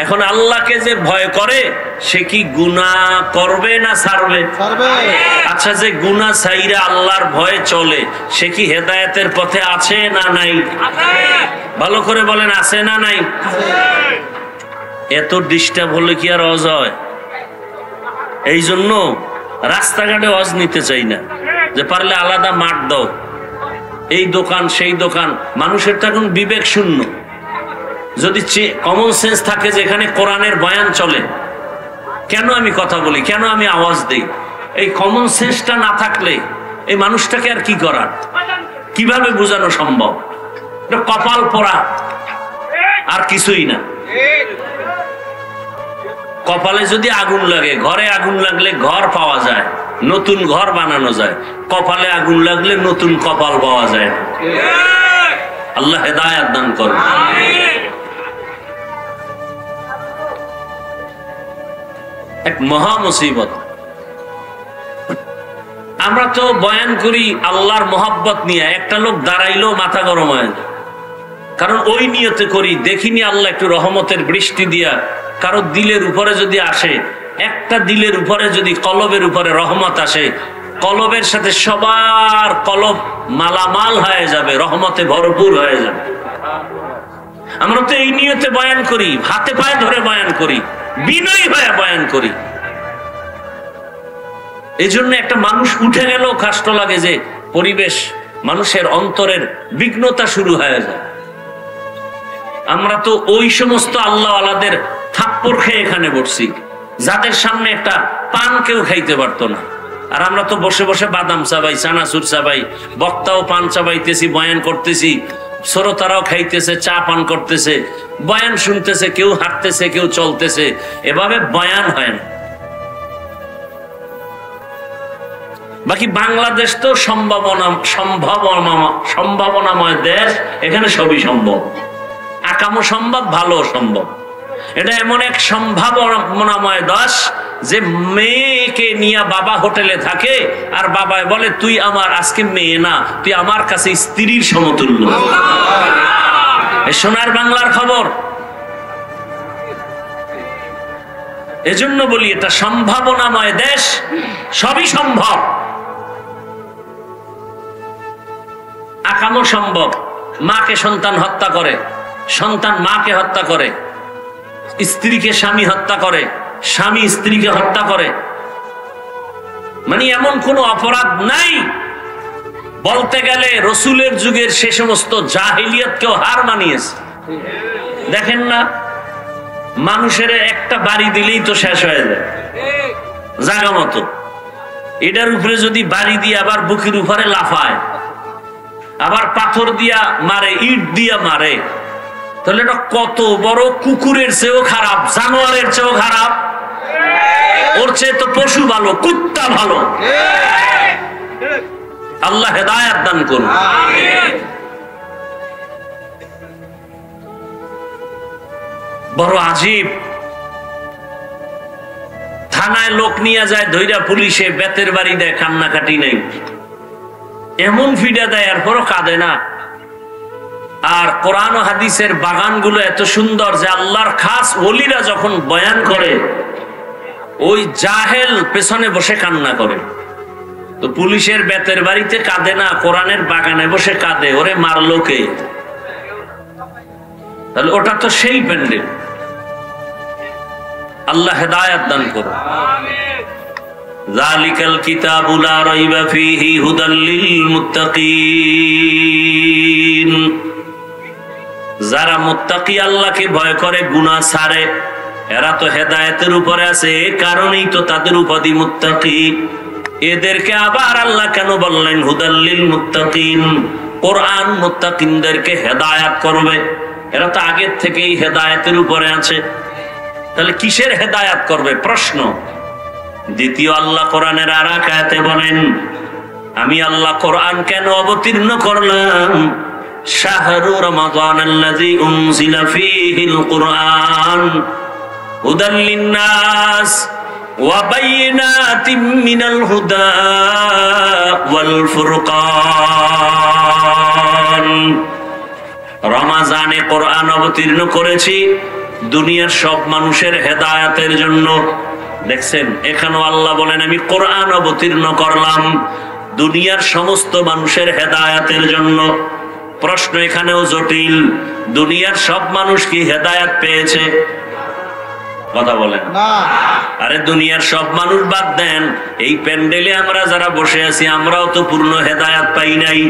এখন আল্লাহকে যে ভয় করে সে কি গুনাহ করবে না ছাড়বে? আচ্ছা, যে গুনাহ ছাইরা আল্লাহর ভয়ে চলে সে কি হেদায়েতের পথে আছে না নাই? ভালো করে বলেন, আছে না নাই? এত ডিস্টার্ব হলে কি আর ওয়াজ হয়? এই জন্য রাস্তাঘাটে ওয়াজ নিতে চাই না, যে পারলে আলাদা মাঠ দাও, এই দোকান সেই দোকান। মানুষের তো এখন বিবেক শূন্য। যদি কমন সেন্স থাকে যেখানে কোরআনের বয়ান চলে, কেন আমি কথা বলি, কেন আমি আওয়াজ দিই? এই কমন সেন্সটা না থাকলে এই মানুষটাকে আর কি করার, কিভাবে বোঝানো সম্ভব? কপাল পোড়া, আর কিছুই না। কপালে যদি আগুন লাগে, ঘরে আগুন লাগলে ঘর পাওয়া যায়, নতুন ঘর বানানো যায়। কপালে আগুন লাগলে নতুন কপাল পাওয়া যায়। আল্লাহ হেদায়েত দান করুন। এক মহা মুসিবত। আমরা তো বয়ান করি আল্লাহর মোহাব্বত নিয়ে, একটা লোক দাঁড়াইলো মাথা গরম হয়ে যায়, কারণ ওই নিয়তে করি দেখিনি আল্লাহ একটু রহমতের বৃষ্টি দিয়া কারো দিলের উপরে যদি আসে, একটা দিলের উপরে যদি কলবের উপরে রহমত আসে, কলবের সাথে সবার কলব মালামাল হয়ে যাবে, রহমতে ভরপুর হয়ে যাবে। আমরা তো এই নিয়তে বয়ান করি, হাতে পায়ে ধরে বয়ান করি, বিনয়ী হয়ে বয়ান করি। এই জন্য একটা মানুষ উঠে গেল কষ্ট লাগে, যে পরিবেশ মানুষের অন্তরের বিঘ্নতা শুরু হয়ে যায়। আমরা তো ওই সমস্ত আল্লাহ আলাদের থাপ্পড় খেয়ে এখানে বসছি, যাদের সামনে একটা পান কেউ খাইতে পারতো না। আর আমরা তো বসে বসে বাদাম চাবাই, চানাচুর চাবাই, বক্তাও পান চাবাইতেছি, বয়ান করতেছি, শ্রোতারাও খাইতেছে, চা পান করতেছে, বয়ান শুনতেছে, কেউ হাঁটতেছে, কেউ চলতেছে। এভাবে বয়ান হয় না। বাকি বাংলাদেশ তো সম্ভাবনাময় দেশ, এখানে সবই সম্ভব, আকামও সম্ভব, ভালো সম্ভব। এটা এমন এক সম্ভাবনাময় দেশ যে মেয়েকে নিয়ে বাবা হোটেলে থাকে, আর বাবায় বলে তুই আমার আজকে মেয়ে না, তুই আমার কাছে স্ত্রীর সমতুল্য। সোনার বাংলার খবর। এজন্য বলি এটা সম্ভাবনাময় দেশ, সবই সম্ভব, আকামও সম্ভব। মাকে সন্তান হত্যা করে, সন্তান মাকে হত্যা করে, স্ত্রীকে স্বামী হত্যা করে, স্বামী স্ত্রীকে হত্যা করে। মানে এমন কোন অপরাধ নাই বলতে গেলে রসুলের যুগের সে সমস্ত জাহিলিয়াতকেও হার মানিয়েছে। দেখেন না, মানুষের একটা বাড়ি দিলেই তো শেষ হয়ে যায় জায়গা মতো। এটার উপরে যদি বাড়ি দিয়ে আবার বুকের উপরে লাফায়, আবার পাথর দিয়া মারে, ইট দিয়া মারে, তাহলে এটা কত বড় কুকুরের চেয়েও খারাপ, জানোয়ারের চেয়েও খারাপ। ওর চেয়ে তো পশু ভালো, কুত্তা ভালো। আল্লাহ হেদায়েত দান করুন। বড় আজীব। থানায় লোক নিয়ে যায় ধইরা পুলিশে বেতের বাড়ি দেয়, কান্নাকাটি নেই, এমন ফিডা দেয়, এরপরও কাঁদে না। আর কোরআন ও হাদিসের বাগানগুলো এত সুন্দর যে আল্লাহর খাস ওলিরা যখন বয়ান করে ওই জাহেল পেছনে বসে কান্না করে। তো পুলিশের বেতের বাড়িতে কাঁদে না, কোরআনের বাগানে বসে কাঁদে, ওরে মারলো কে? তাহলে ওটা তো সেই প্যান্ডেল। আল্লাহ হেদায়েত দান করুন। যালিকাল কিতাবু লা রাইবা ফীহি হুদাল লিল মুত্তাকিন। যারা মুত্তাকি, আল্লাহকে ভয় করে, গুনাহ ছাড়ে, এরা তো হেদায়েতের উপরে আছে, এই কারণেই তো তাদের উপাধি মুত্তাকি। এদেরকে আবার আল্লাহ কেন বললেন হুদাল লিল মুত্তাকিন? কোরআন মুত্তাকিনদেরকে হেদায়েত করবে। এরা তো আগের থেকেই হেদায়েতের উপরে আছে, তাহলে কিসের হেদায়েত করবে? প্রশ্ন। দ্বিতীয়, আল্লাহ কোরআনের আর এক আয়াতে বলেন, আমি আল্লাহ কোরআন কেন অবতীর্ণ করলাম? শাহরু রমাদানাল্লাযী উনজিলা ফীহিল কুরআন হুদাল লিন-নাস ওয়া বাইয়িনাতিম মিনাল হুদা ওয়াল ফুরকান। রমজানে কোরআন অবতীর্ণ করেছি দুনিয়ার সব মানুষের হেদায়েতের জন্য। দেখছেন, এখানেও আল্লাহ বলেন আমি কোরআন অবতীর্ণ করলাম দুনিয়ার সমস্ত মানুষের হেদায়েতের জন্য। প্রশ্ন এখানেও জটিল, দুনিয়ার সব মানুষ কি হেদায়েত পেয়েছে? কথা বলেন না। আরে দুনিয়ার সব মানুষ বাদ দেন, এই প্যান্ডেলে আমরা যারা বসে আছি আমরাও তো পূর্ণ হেদায়েত পাই নাই,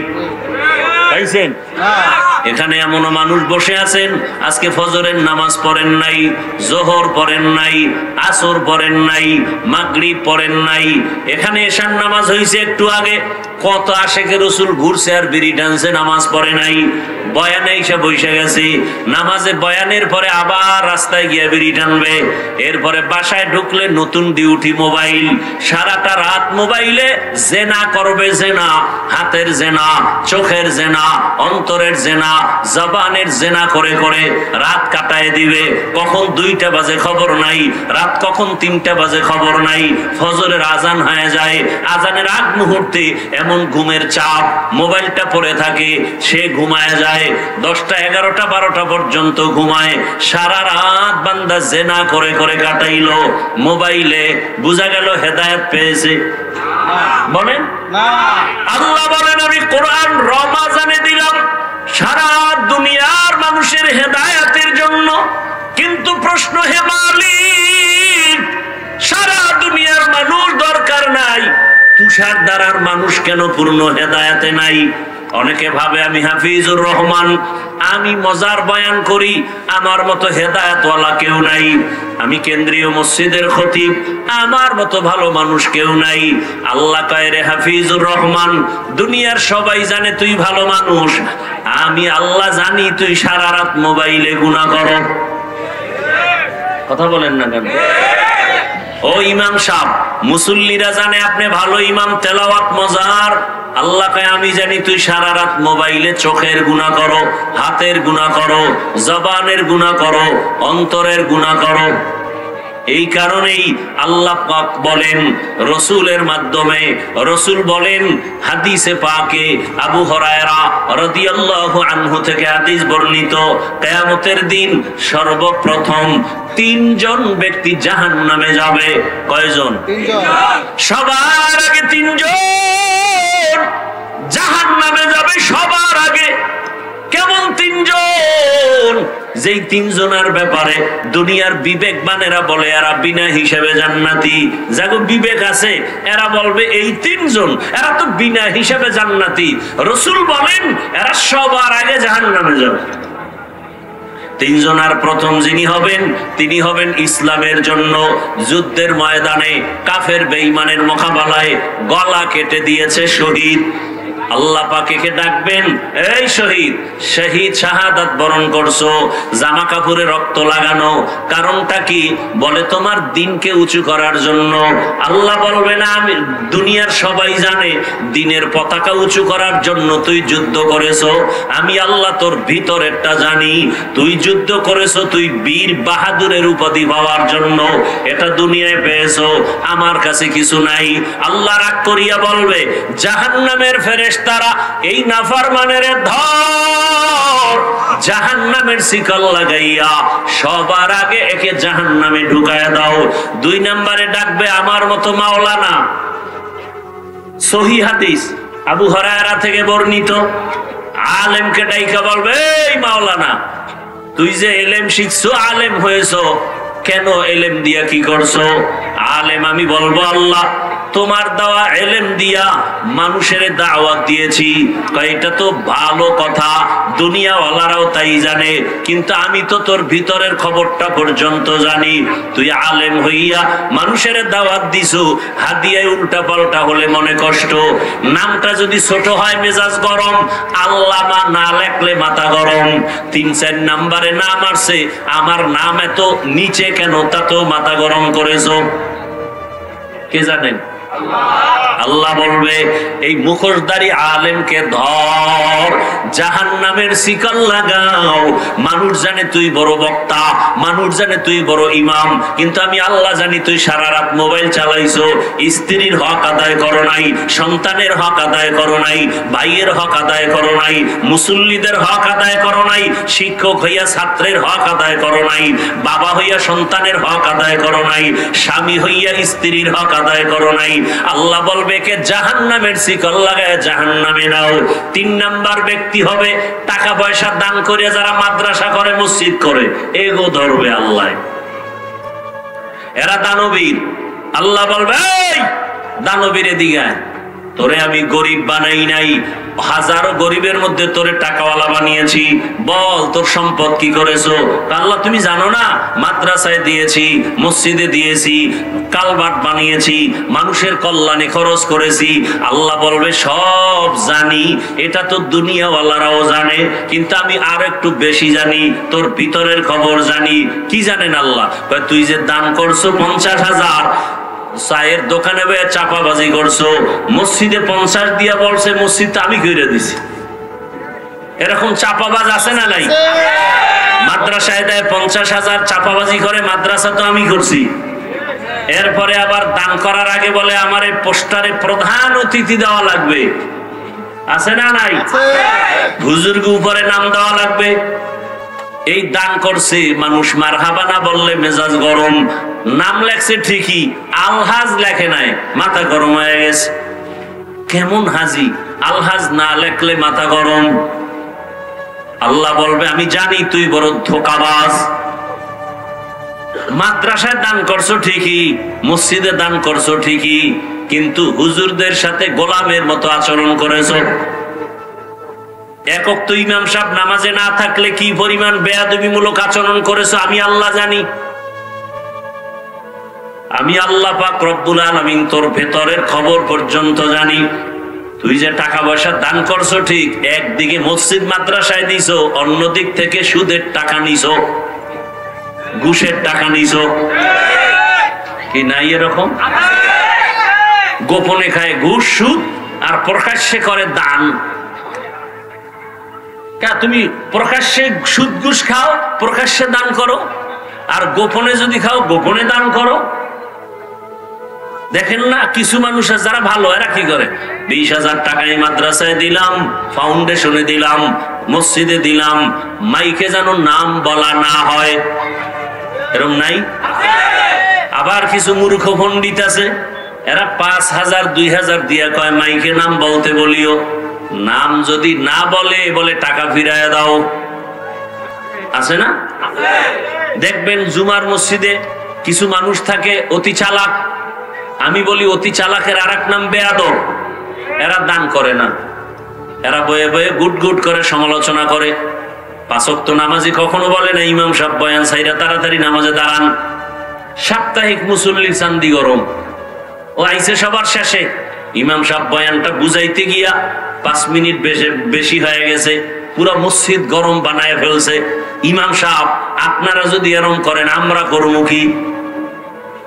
পাইছেন? এখানে এমন মানুষ বসে আছেন আজকে ফজরের নামাজ পড়েন নাই, জোহর পড়েন নাই, আসর পড়েন নাই, মাগরিব পড়েন নাই। এখানে এশার নামাজ হয়েছে একটু আগে, কত আশেকে রসুল ঘুরছে আর বিড়ি টানছে, নামাজ পড়ে নাই, বয়ানে এসে বসে গেছে। নামাজে বয়ানের পরে আবার রাস্তায় গিয়ে বিড়ি টানবে, এরপরে বাসায় ঢুকলে নতুন ডিউটি মোবাইল, সারাটা রাত মোবাইলে জেনা করবে, জেনা, হাতের জেনা, চোখের জেনা, অন্তরের জেনা, জবানের জেনা করে করে রাত কাটায় দিবে। কখন 2টা বাজে খবর নাই, রাত কখন 3টা বাজে খবর নাই, ফজরের আজান হয়ে যায়, আজানের আগ মুহূর্তে এমন ঘুমের চাপ, মোবাইলটা পড়ে থাকে, সে ঘুমায় যায়, 10টা 11টা 12টা পর্যন্ত ঘুমায়। সারা রাত বান্দা জেনা করে করে কাটাইলো মোবাইলে, বুঝা গেল হেদায়েত পেয়েছে? বলেন না। আল্লাহ বলেন আমি কোরআন রমজানে দিলাম সারা দুনিয়ার মানুষের হেদায়েতের জন্য। কিন্তু প্রশ্ন, হে মালিক, সারা দুনিয়ার মানুষ দরকার নাই, তুষার দ্বারার মানুষ কেন পূর্ণ হেদায়েতে নাই? অনেকে ভাবে আমি হাফিজুর রহমান, আমি মজার বয়ান করি, আমার মতো হেদায়েতওয়ালা কেউ নাই। আমি কেন্দ্রীয় মসজিদের খতিব, আমার মতো ভালো মানুষ কেউ নাই। আল্লাহ কয় রে হাফিজুর রহমান, দুনিয়ার সবাই জানে তুই ভালো মানুষ, আমি আল্লাহ জানি তুই সারা রাত মোবাইলে গুনাহ করো। কথা বলেন না কেন? ও ইমাম সাহেব, মুসল্লিরা জানে আপনি ভালো ইমাম, তেলাওয়াত মজার, আল্লাহ কয় আমি জানি তুই সারা রাত মোবাইলে চোখের গুনাহ করো, হাতের গুনাহ করো, জবানের গুনাহ করো, অন্তরের গুনাহ করো। এই কারণেই আল্লাহ পাক বলেন রসুলের মাধ্যমে, রসুল বলেন হাদিসে পাকে, আবু হুরায়রা রাদিয়াল্লাহু আনহু থেকে হাদিস বর্ণিত, কিয়ামতের দিন সর্বপ্রথম 3 জন ব্যক্তি জাহান্নামে যাবে। কয়জন? 3 জন। সবার আগে 3 জন জাহান্নামে যাবে, সবার আগে। কেমন 3 জন? যেই 3 জনের ব্যাপারে দুনিয়ার বিবেকবানেরা বলে এরা বিনা হিসাবে জান্নাতি, যাগো বিবেক আছে এরা বলবে এই 3 জন এরা তো বিনা হিসাবে জান্নাতি। রাসূল বলেন এরা সবার আগে জাহান্নামে যাবে। 3 জনের প্রথম যিনি হবেন তিনি হবেন ইসলামের জন্য যুদ্ধের ময়দানে কাফের বেঈমানের মোকাবেলায় গলা কেটে দিয়েছে শহীদ। আল্লাহ পাক একে ডাকবেন, এই শহীদ, শহীদ শাহাদাত বরণ করছো, জামা কাপড়ে রক্ত লাগানো, কারণটা কি? বলে তোমার দিনকে উঁচু করার জন্য। আল্লাহ বলবে না, আমি দুনিয়ার সবাই জানে দিনের পতাকা উঁচু করার জন্য তুই যুদ্ধ করেছো, আমি আল্লাহ তোর ভিতরেরটা জানি। তুই যুদ্ধ করেছো, তুই বীর বাহাদুরের উপাধি পাওয়ার জন্য, এটা দুনিয়ায় পেয়েছো, আমার কাছে কিছু নাই। আল্লাহ রাগ করিয়া বলবে, জাহান্নামের ফেরেশতারা এই নাফরমানের ধর, জাহান্নামের শিকল লাগাইয়া সবার আগে একে জাহান্নামে ঢুকায়া দাও। 2 নম্বরে ডাকবে আমার মতো মাওলানা। সহিহ হাদিস আবু হুরায়রা থেকে বর্ণিত, আলেমকে ডাইকা বলবে, এই মাওলানা, তুই যে এলেম শিখছো, আলেম হয়েছো, কেন এলেম দিয়া কি করছো? আলেম আমি বলবো, আল্লাহ তোমার দেওয়া এলেম দিয়া মানুষের দাওয়াত দিয়েছি। এটা তো ভালো কথা, দুনিয়াওয়ালারাও তাই জানে, কিন্তু আমি তো তোর ভিতরের খবরটা পর্যন্ত জানি। তুই আলেম হইয়া মানুষের দাওয়াত দিছু, হাদিয়ায় উল্টা পাল্টা হলে মনে কষ্ট, নামটা যদি ছোট হয় মেজাজ গরম, আল্লামা না লেখলে মাথা গরম। 3-4 নম্বরে নাম আসছে, আমার নাম এত নিচে কেন, তাতেও মাথা গরম করেছো। কে জানেন? আল্লাহ বলবে, এই মুখোশধারী আলেমকে ধর, জাহান্নামের শিকল লাগাও। মানুষ জানে তুই বড় বক্তা, মানুষ জানে তুই বড় ইমাম, কিন্তু আমি আল্লাহ জানি তুই সারা রাত মোবাইল চালাইছো, স্ত্রীর হক আদায় করো নাই, সন্তানের হক আদায় করো নাই, ভাইয়ের হক আদায় করো নাই, মুসল্লিদের হক আদায় করো নাই, শিক্ষক হইয়া ছাত্রের হক আদায় করো নাই, বাবা হইয়া সন্তানের হক আদায় করো নাই, স্বামী হইয়া স্ত্রীর হক আদায় করো নাই। আল্লাহ বলবে, কে জাহান্নামের শিকল লাগায় জাহান্নামে নাও। 3 নাম্বার ব্যক্তি হবে টাকা পয়সা দান করে যারা মাদ্রাসা করে, মসজিদ করে, এগো ধরবে আল্লাহ, এরা দানবীর। আল্লাহ বলবে, এই দানবীর এদিকে, তোরে আমি গরিব বানাই নাই, হাজারো গরিবের মধ্যে তোরে টাকাওয়ালা বানিয়েছি, বল তোর সম্পদ কি করেছো? আল্লাহ তুমি জানো না, মাদ্রাসায় দিয়েছি, মসজিদে দিয়েছি, কালভার্ট বানিয়েছি, মানুষের কল্যাণে খরচ করেছি। আল্লাহ বলবে, সব জানি, এটা তো দুনিয়াওয়ালারাও জানে, কিন্তু আমি আর একটু বেশি জানি, তোর ভিতরের খবর জানি। কি জানেন আল্লাহ? তুই যে দান করছো 50,000, চায়ের দোকানে বয়ে চাপাবাজি করছো, মসজিদে 50 দিয়া বলছে মসজিদটা আমি করে দিছি। এরকম চাপাবাজ আছে না নাই? মাদ্রাসায় দেয় 50,000, চাপাবাজি করে, মাদ্রাসা তো আমি করছি। এরপরে আবার দান করার আগে বলে আমার এই পোস্টারে প্রধান অতিথি দেওয়া লাগবে, আছে না নাই? হুজুরকে উপরে নাম দেওয়া লাগবে। এই দান করছে মানুষ, মারহাবা না বললে মেজাজ গরম। নাম লেখছে ঠিকই, আলহাজ লেখে নাই, মাথা গরম হয়ে গেছে। কেমন হাজি? আলহাজ না লেখলে মাথা গরম। আল্লাহ বলবে, আমি জানি তুই বড় ধোঁকাবাজ। মাদ্রাসায় দান করছো ঠিকই, মসজিদে দান করছো ঠিকই, কিন্তু হুজুরদের সাথে গোলামের মতো আচরণ করেছো। একক তো ইমাম সাহেব নামাজে না থাকলে কি পরিমাণ বেয়াদবিমূলক আচরণ করেছো আমি আল্লাহ জানি। আমি আল্লাহ পাক রব্বুল আলামিন তোর ভেতরের খবর পর্যন্ত জানি। তুই যে টাকা পয়সা দান করছো ঠিক, একদিকে মসজিদ মাদ্রাসায় দিছো, অন্যদিক থেকে সুদের টাকা নিছো, ঘুষের টাকা নিছো, কি নাই এরকম? গোপনে খায় ঘুষ সুদ, আর প্রকাশ্যে করে দান। তুমি প্রকাশ্যে সুদ ঘুষ খাও, প্রকাশ্যে দান করো, আর গোপনে যদি খাও গোপনে দান করো। দেখেন না কিছু মানুষ যারা ভালো, এরা কি করে? 20,000 টাকায় মাদ্রাসায় দিলাম, ফাউন্ডেশনে দিলাম, মসজিদে দিলাম, মাইকে যেন নাম বলা না হয়, এরকম নাই? আবার কিছু মূর্খ পণ্ডিত আছে, এরা 5,000 2,000 দিয়া কয় মাইকে নাম বলতে বলিও, নাম যদি না বলে বলে টাকা ফিরাইয়া দাও। আছে না? দেখবেন জুমার মসজিদে কিছু মানুষ থাকে অতি চালাক। আমি বলি অতি চালাকের আর এক নাম বেয়াদব। এরা দান করে না, এরা বয়ে বয়ে গুট গুট করে সমালোচনা করে। 5 ওয়াক্ত নামাজি কখনো বলে না ইমাম সাহেব বয়ান সাইরা তাড়াতাড়ি নামাজে দাঁড়ান। সাপ্তাহিক মুসল্লির চান্দি গরম, ও আইছে সবার শেষে। ইমাম সাহেব বয়ানটা বুঝাইতে গিয়া 5 মিনিট বেশি হয়ে গেছে, পুরো মসজিদ গরম বানায় ফেলছে। ইমাম সাহেব আপনারা যদি এরকম করেন আমরা করবো কি?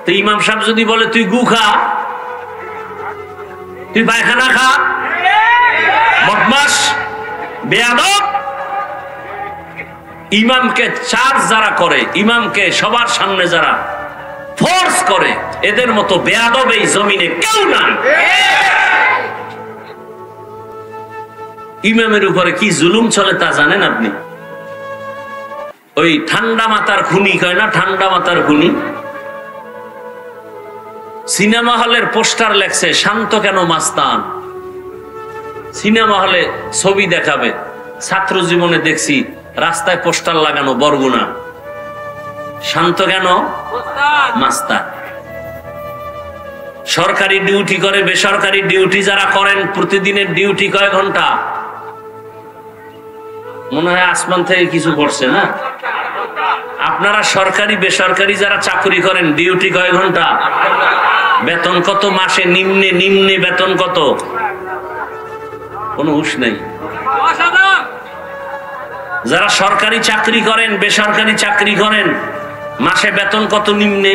তো ইমাম সাহেব যদি বলে তুই গু খা, তুই পায়খানা খা, বদমাশ বেয়াদব, ইমামকে চার্জ যারা করে, ইমামকে সবার সামনে যারা ফোর্স করে, এদের মতো বেয়াদব এই জমিনে কেউ নাই। ইমামের উপরে কি জুলুম চলে তা জানেন আপনি? ওই ঠান্ডা মাথার খুনি কয় না, ঠান্ডা মাথার খুনি। সিনেমা হলের পোস্টার লেখছে শান্ত কেন মাস্তান। সিনেমা হলে ছবি দেখাবে, ছাত্র জীবনে দেখছি রাস্তায় পোস্টার লাগানো বরগুনা, শান্ত কেন মাস্তান। সরকারি ডিউটি করে, বেসরকারি ডিউটি যারা করেন, প্রতিদিনের ডিউটি কয় ঘন্টা? মনে হয় আসমান থেকে কিছু পড়ছে না? আপনারা সরকারি বেসরকারি যারা চাকরি করেন ডিউটি কয় ঘন্টা? বেতন কত মাসে? নিম্নে নিম্নে বেতন কত? কোনো হুঁশ নেই। যারা সরকারি চাকরি করেন বেসরকারি চাকরি করেন মাসে বেতন কত নিম্নে?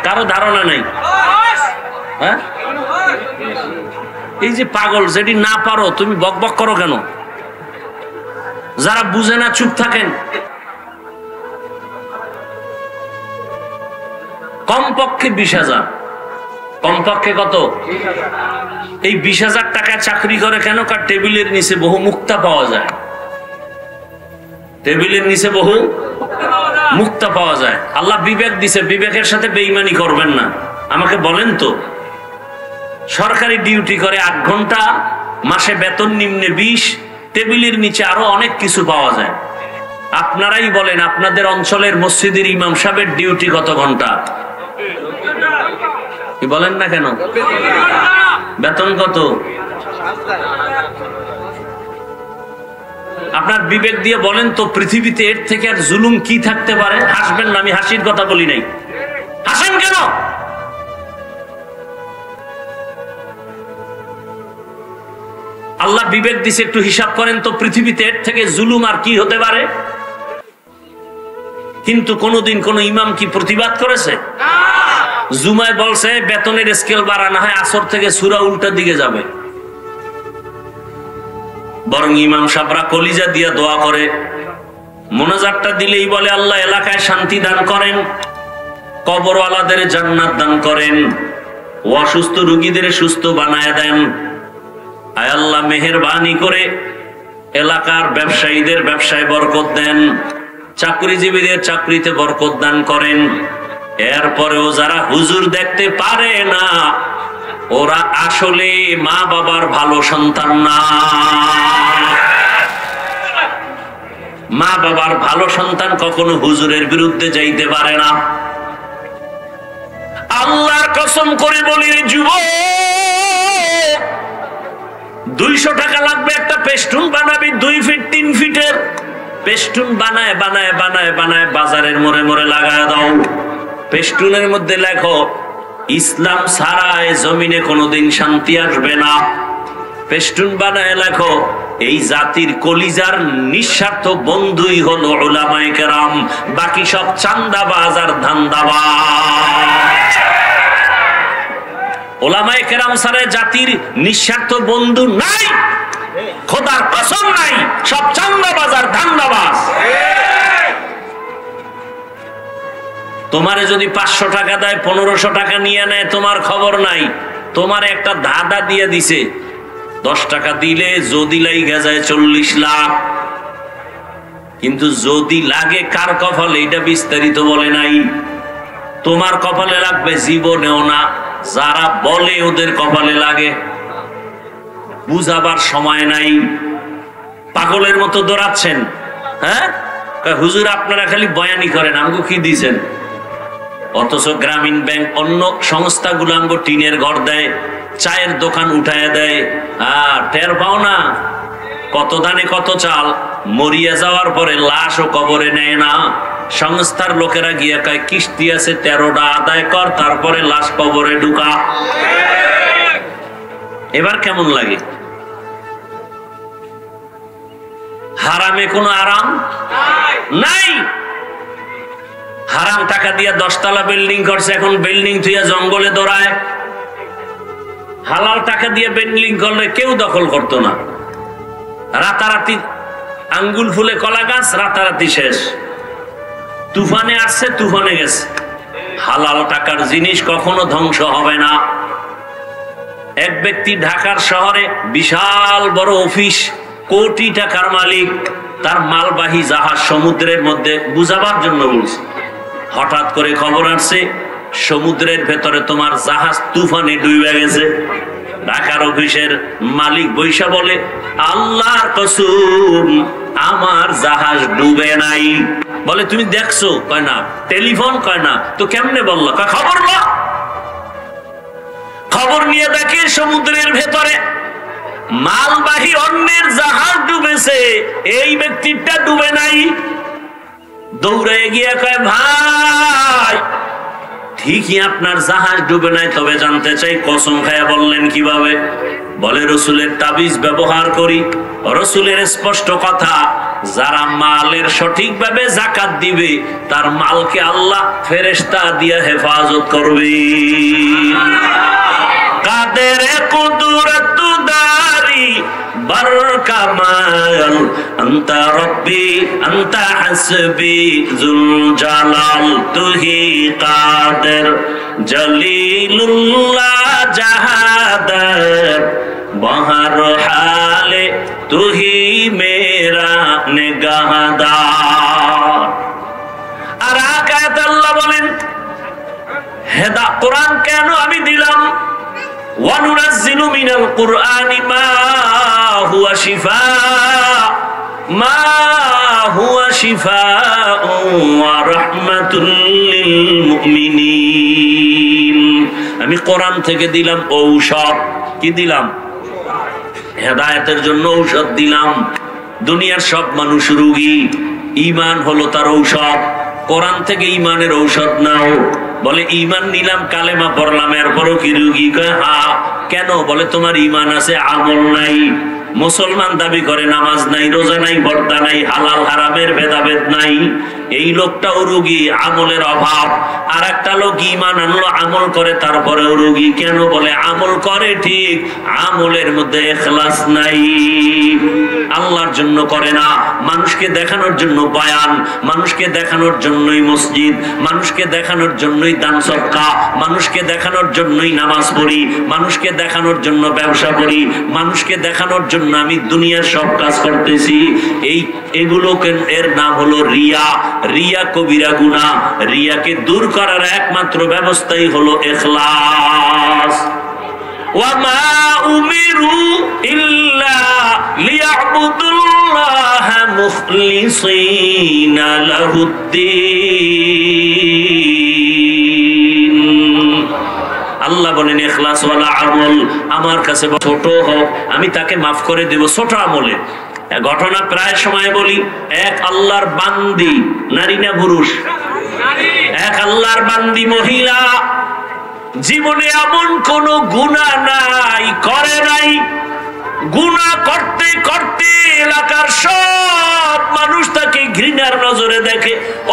কারো ধারণা নাই? হ্যাঁ, এই যে পাগল, যেটি না পারো তুমি বকবক করো কেন? যারা বুঝে না চুপ থাকেন। কমপক্ষে 20,000, কমপক্ষে কত? এই 20,000 টাকায় চাকরি করে কেন? কার টেবিলের নিচে বহু মুক্তা পাওয়া যায়, টেবিলের নিচে বহু মুক্তা পাওয়া যায়। আল্লাহ বিবেক দিছে, বিবেকের সাথে বেঈমানি করবেন না। আমাকে বলেন তো, সরকারি ডিউটি করে 8 ঘন্টা, মাসে বেতন নিম্নে 20, টেবিলের নিচে আরো অনেক কিছু পাওয়া যায়। আপনারাই বলেন আপনাদের অঞ্চলের মসজিদের ইমাম সাহেবের ডিউটি কত ঘন্টা? কি বলেন না কেন? বেতন কত? আপনার বিবেক দিয়ে বলেন তো, পৃথিবীতে এর থেকে আর জুলুম কি থাকতে পারে? হাসবেন না, আমি হাসির কথা বলি নাই। হাসেন কেন? আল্লাহ বিবেক দিছে, একটু হিসাব করেন তো, পৃথিবীতে এর থেকে জুলুম আর কি হতে পারে? কিন্তু কোনদিন কোন ইমাম কি প্রতিবাদ করেছে? জুমায় বলছে বেতনের স্কেল বাড়ানো হয়, আসর থেকে সূরা উল্টা দিকে যাবে। বরং ইমাম সাহেবরা কলিজা দিয়ে দোয়া করে, মোনাজাতটা দিলেই বলে আল্লাহ এলাকায় শান্তি দান করেন, কবরওয়ালাদের জান্নাত দান করেন, অসুস্থ রোগীদের সুস্থ বানায় দেন। আয় আল্লাহ মেহেরবানি করে এলাকার ব্যবসায়ীদের ব্যবসায় বরকত দেন, চাকরিজীবীদের চাকরিতে বরকত দান করেন। এরপরেও যারা হুজুর দেখতে পারে না, ওরা আসলে মা বাবার ভালো সন্তান না। মা বাবার ভালো সন্তান কখনো হুজুরের বিরুদ্ধে যাইতে পারে না। আল্লাহর কসম করে বলি রে যুবক, 200 টাকা লাগবে একটা পেস্টুন বানাবি, 2 ফিট 3 ফিটের পেস্টুন বানায় বানায় বানায় বানায় বাজারের মোড়ে মোড়ে লাগায় দাও। পেস্টুনের মধ্যে লেখো ইসলাম ছাড়া এই জমিনে কোনোদিন শান্তি আসবে না। পেস্টুন বানায় লেখো এই জাতির কলিজার নিঃস্বার্থ বন্ধুই হলো উলামায়ে কেরাম, বাকি সব চান্দাবাজ আর ধান্দাবাজ। উলামায়ে কেরাম ছাড়া জাতির নিঃস্বার্থ বন্ধু নাই, খোদার কসম নাই, সব চান্দাবাজ আর ধান্দাবাজ। তোমারে যদি 500 টাকা দেয়, 1500 টাকা নিয়ে নেয়, তোমার খবর নাই। তোমার একটা ধাঁধা দিয়ে দিছে, 10 টাকা দিলে যদি লাগে যায় 40 লাখ, কিন্তু যদি লাগে কার কপালে এটা বিস্তারিত বলে নাই। তোমার কপালে লাগবে জীবনেও না, যারা বলে ওদের কপালে লাগে। বুঝাবার সময় নাই, পাগলের মতো দৌড়াচ্ছেন। হ্যাঁ হুজুর আপনারা খালি বয়ানি করেন, আমাকে কি দিয়েছেন? অথচ গ্রামীণ ব্যাংক অন্য সংস্থাগুলো আমাকে টিনের ঘর দেয়, চায়ের দোকান উঠায় দেয়, আর টের পাও না কত ধানে কত চাল। মরিয়া যাওয়ার পরে লাশও কবরে নেয় না, সংস্থার লোকেরা গিয়া কয় কিস্তি আছে 13টা আদায় কর, তারপরে লাশ কবরে ঢুকা। এবার কেমন লাগে? হারামে কোনো আরাম নাই। হারাম টাকা দিয়ে 10 তলা বিল্ডিং করছে, এখন বিল্ডিং থুইয়া জঙ্গলে দৌড়ায়। হালাল টাকা দিয়ে বিল্ডিং করলে কেউ দখল করতো না। রাতারাতি আঙ্গুল ফুলে কলা গাছ, রাতারাতি শেষ। তুফানে আসছে, তুফানে গেছে। হালাল টাকার জিনিস কখনো ধ্বংস হবে না। এক ব্যক্তি ঢাকার শহরে বিশাল বড় অফিস, কোটি টাকার মালিক, তার মালবাহী জাহাজ সমুদ্রের মধ্যে বুঝাবার জন্য বলছে। হঠাৎ করে খবর আসছে সমুদ্রের ভেতরে তোমার জাহাজ তুফানে ডুবে গেছে। ঢাকার অফিসের মালিক বৈশা বলে, আল্লাহর কসম আমার জাহাজ ডুবে নাই। বলে তুমি দেখছো? কয় না। টেলিফোন? কয় না। তো কেমনে বললো? খবর না। খবর নিয়ে দেখে সমুদ্রের ভেতরে মালবাহী অন্যের জাহাজ ডুবেছে, এই ব্যক্তিটা ডুবে নাই। দৌড়ে গিয়ে কয়, ভাই ঠিকই আপনার জাহাজ ডুবে নাই, তবে জানতে চাই কসম খায়া বললেন কিভাবে? বলে রসুলের তাবিজ ব্যবহার করি। রসুলের স্পষ্ট কথা, যারা মালের সঠিকভাবে যাকাত দিবে তার মালকে আল্লাহ ফেরেশতা দিয়ে হেফাজত করবে। কাদের কুদরত দারি বরকামাল আনতা রব্বি আনতা হাসবি যুল জালাল তুহি কাদের জলিলুল্লাহ জাহাদার বহর হালে তুহি মেরা নিগাহদার। আর আয়াত আল্লাহ বলেন, হেদা কোরআন কেন আমি দিলাম? ওয়ানুনাজ্জিলু মিনাল কুরআনি মা হুয়া শিফাউ ওয়া রাহমাতুল লিল মুমিনিন। আমি কোরআন থেকে দিলাম ঔষধ। কি দিলাম? হেদায়েতের জন্য ঔষধ দিলাম। দুনিয়ার সব মানুষ রোগী, ঈমান হলো তার ঔষধ। কোরআন থেকে ঈমানের ঔষধ নাও। বলে ঈমান নিলাম, কালেমা পড়লাম, এরপরও কি রোগী? কয় হ্যাঁ। কেন? বলে তোমার ঈমান আছে, আমল নাই। মুসলমান দাবি করে, নামাজ নাই, রোজা নাই, পর্দা নাই, হালাল হারামের ভেদাভেদ নাই। এই লোকটাও রোগী, আমলের অভাব। আর একটা লোক ঈমান আনলো, আমল করে, তারপরেও রোগী। কেন? বলে আমল করে ঠিক, আমলের মধ্যে ইখলাস নাই, আল্লাহর জন্য করে না। মানুষকে দেখানোর জন্য বয়ান, মানুষকে দেখানোর জন্যই মসজিদ, মানুষকে দেখানোর জন্যই দান সদকা, মানুষকে দেখানোর জন্যই নামাজ পড়ি, মানুষকে দেখানোর জন্য ব্যবসা করি, মানুষকে দেখানোর জন্য আমি দুনিয়ার সব কাজ করতেছি। এগুলোকে এর নাম হলো রিয়া। রিয়া কবিরা গুনাহ। রিয়াকে দূর করার একমাত্র ব্যবস্থাই হলো ইখলাস। ওয়ামা উমিরু ইল্লা লিয়াবুদুল্লাহা মুখলিসিনা লাহুদ্দিন। আল্লাহ বলেন ইখলাস ওয়ালা আমল। আমার কাছে ছোট হোক আমি তাকে মাফ করে দেব ছোট আমলে। ঘটনা প্রায় সময় বলি, এক আল্লাহর বান্দি, নারী না পুরুষ? এক আল্লাহর বান্দি মহিলা, জীবনে এমন কোন গুনাহ নাই, করে নাই। গুনাহ করতে করতে এলাকার সব মানুষ তাকে ঘৃণার নজরে দেখে।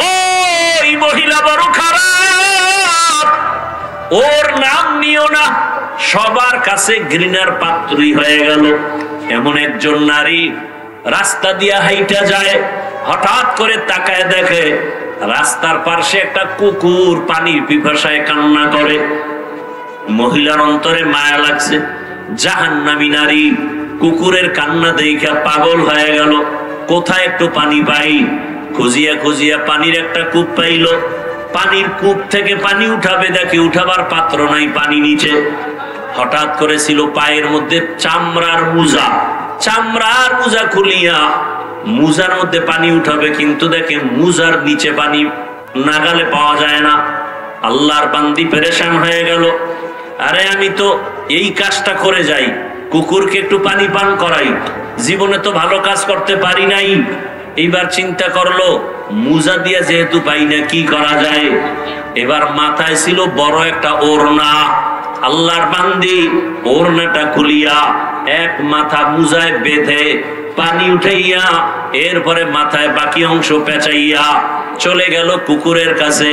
ওই মহিলা বড় খারাপ, ওর নাম নিও না। সবার কাছে ঘৃণার পাত্রী হয়ে গেল। এমন একজন নারী রাস্তা দিয়া হাইটা যায়, হঠাৎ করে তাকায় দেখে রাস্তার পাশে একটা কুকুর পানির পিপাসায় কান্না করে। মহিলার অন্তরে মায়া লাগছে। জাহান্নামী নারী কুকুরের কান্না দেখে পাগল হয়ে গেল। কোথায় একটু পানি পাই? খুঁজিয়া খুঁজিয়া পানির একটা কূপ পাইল। পানির কূপ থেকে পানি উঠাবে, দেখে উঠাবার পাত্র নাই, পানি নিচে। হঠাৎ করে ছিল পায়ের মধ্যে চামড়ার মোজা। চামড়ার মোজা খুলিয়া মোজার মধ্যে পানি উঠাবে, কিন্তু দেখে মোজার নিচে পানি নাগালে পাওয়া যায় না। আল্লাহর বান্দি পেরেশান হয়ে গেল। আরে আমি তো এই কাজটা করে যাই, কুকুরকে একটু পানি পান করাই, জীবনে তো ভালো কাজ করতে পারি নাই। এইবার চিন্তা করলো মোজা দিয়া যেহেতু পাই না, কি করা যায়? এবার মাথায় ছিল বড় একটা ওড়না। আল্লাহর বান্দি ওড়নাটা খুলিয়া এক মাথা মোজায় বেঁধে পানি উঠাইয়া এরপরে মাথায় বাকি অংশ পেঁচাইয়া চলে গেল কুকুরের কাছে,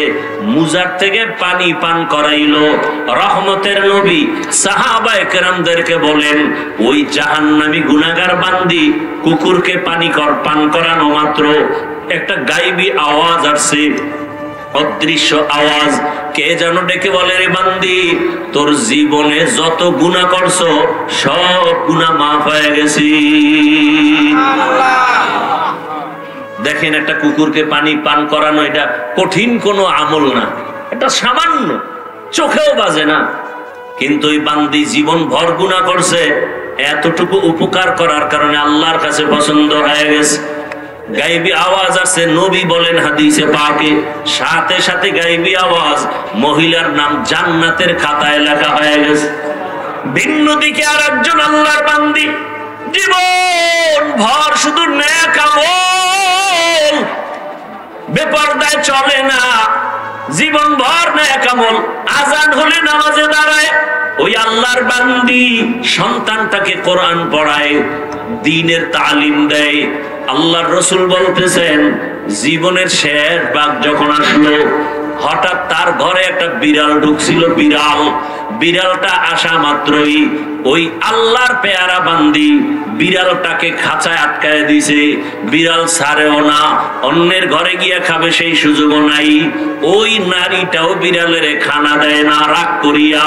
মুজার থেকে পানি পান করাইলো। রহমতের নবী সাহাবায়ে কেরামদেরকে বলেন, ওই জাহান্নামী গুনাহগার বান্দি কুকুরকে পান করানো মাত্র একটা গায়েবী আওয়াজ আসছে, অদৃশ্য আওয়াজ। কে যেন ডেকে বলে, রে বান্দি, তোর জীবনে যত গুনাহ করছো সব গুনাহ মাফ হয়ে গেছে। দেখেন, একটা কুকুরকে পানি পান করানো এটা কঠিন কোনো আমল না, এটা সামান্য, চোখেও বাজে না। কিন্তু ওই বান্দি জীবন ভর গুনাহ করছে, এতটুকু উপকার করার কারণে আল্লাহর কাছে পছন্দ হয়ে গেছে। গায়েবী আওয়াজ আছে, নবী বলেন হাদিসে পাকে, সাথে সাথে গায়েবী আওয়াজ, মহিলার নাম জান্নাতের খাতায় লেখা হয়ে গেছে। ভিন্ন দিকে আর একজন আল্লাহর বান্দি জীবন ভর শুধু নেক আমল, বেপরদায় চলে না, জীবন ভর নেক আমল, আজান হলে নামাজে দাঁড়ায়। ওই আল্লাহর বান্দি সন্তানটাকে কোরআন পড়ায়, দ্বীনের তালিম দেয়। আল্লাহর রাসূল বলতেছেন, জীবনের শেষ ভাগ যখন আসলো, হঠাৎ তার ঘরে একটা বিড়াল ঢুকছিল। বিড়ালটা আসা মাত্রই ওই আল্লাহর পেয়ারা বান্দি বিড়ালটাকে খাঁচায় আটকায় দিছে। বিড়াল ছাড়েও না, অন্যের ঘরে গিয়ে খাবে সেই সুযোগও নাই। ওই নারীটাও বিড়ালের খানা দেয় না, রাগ করিয়া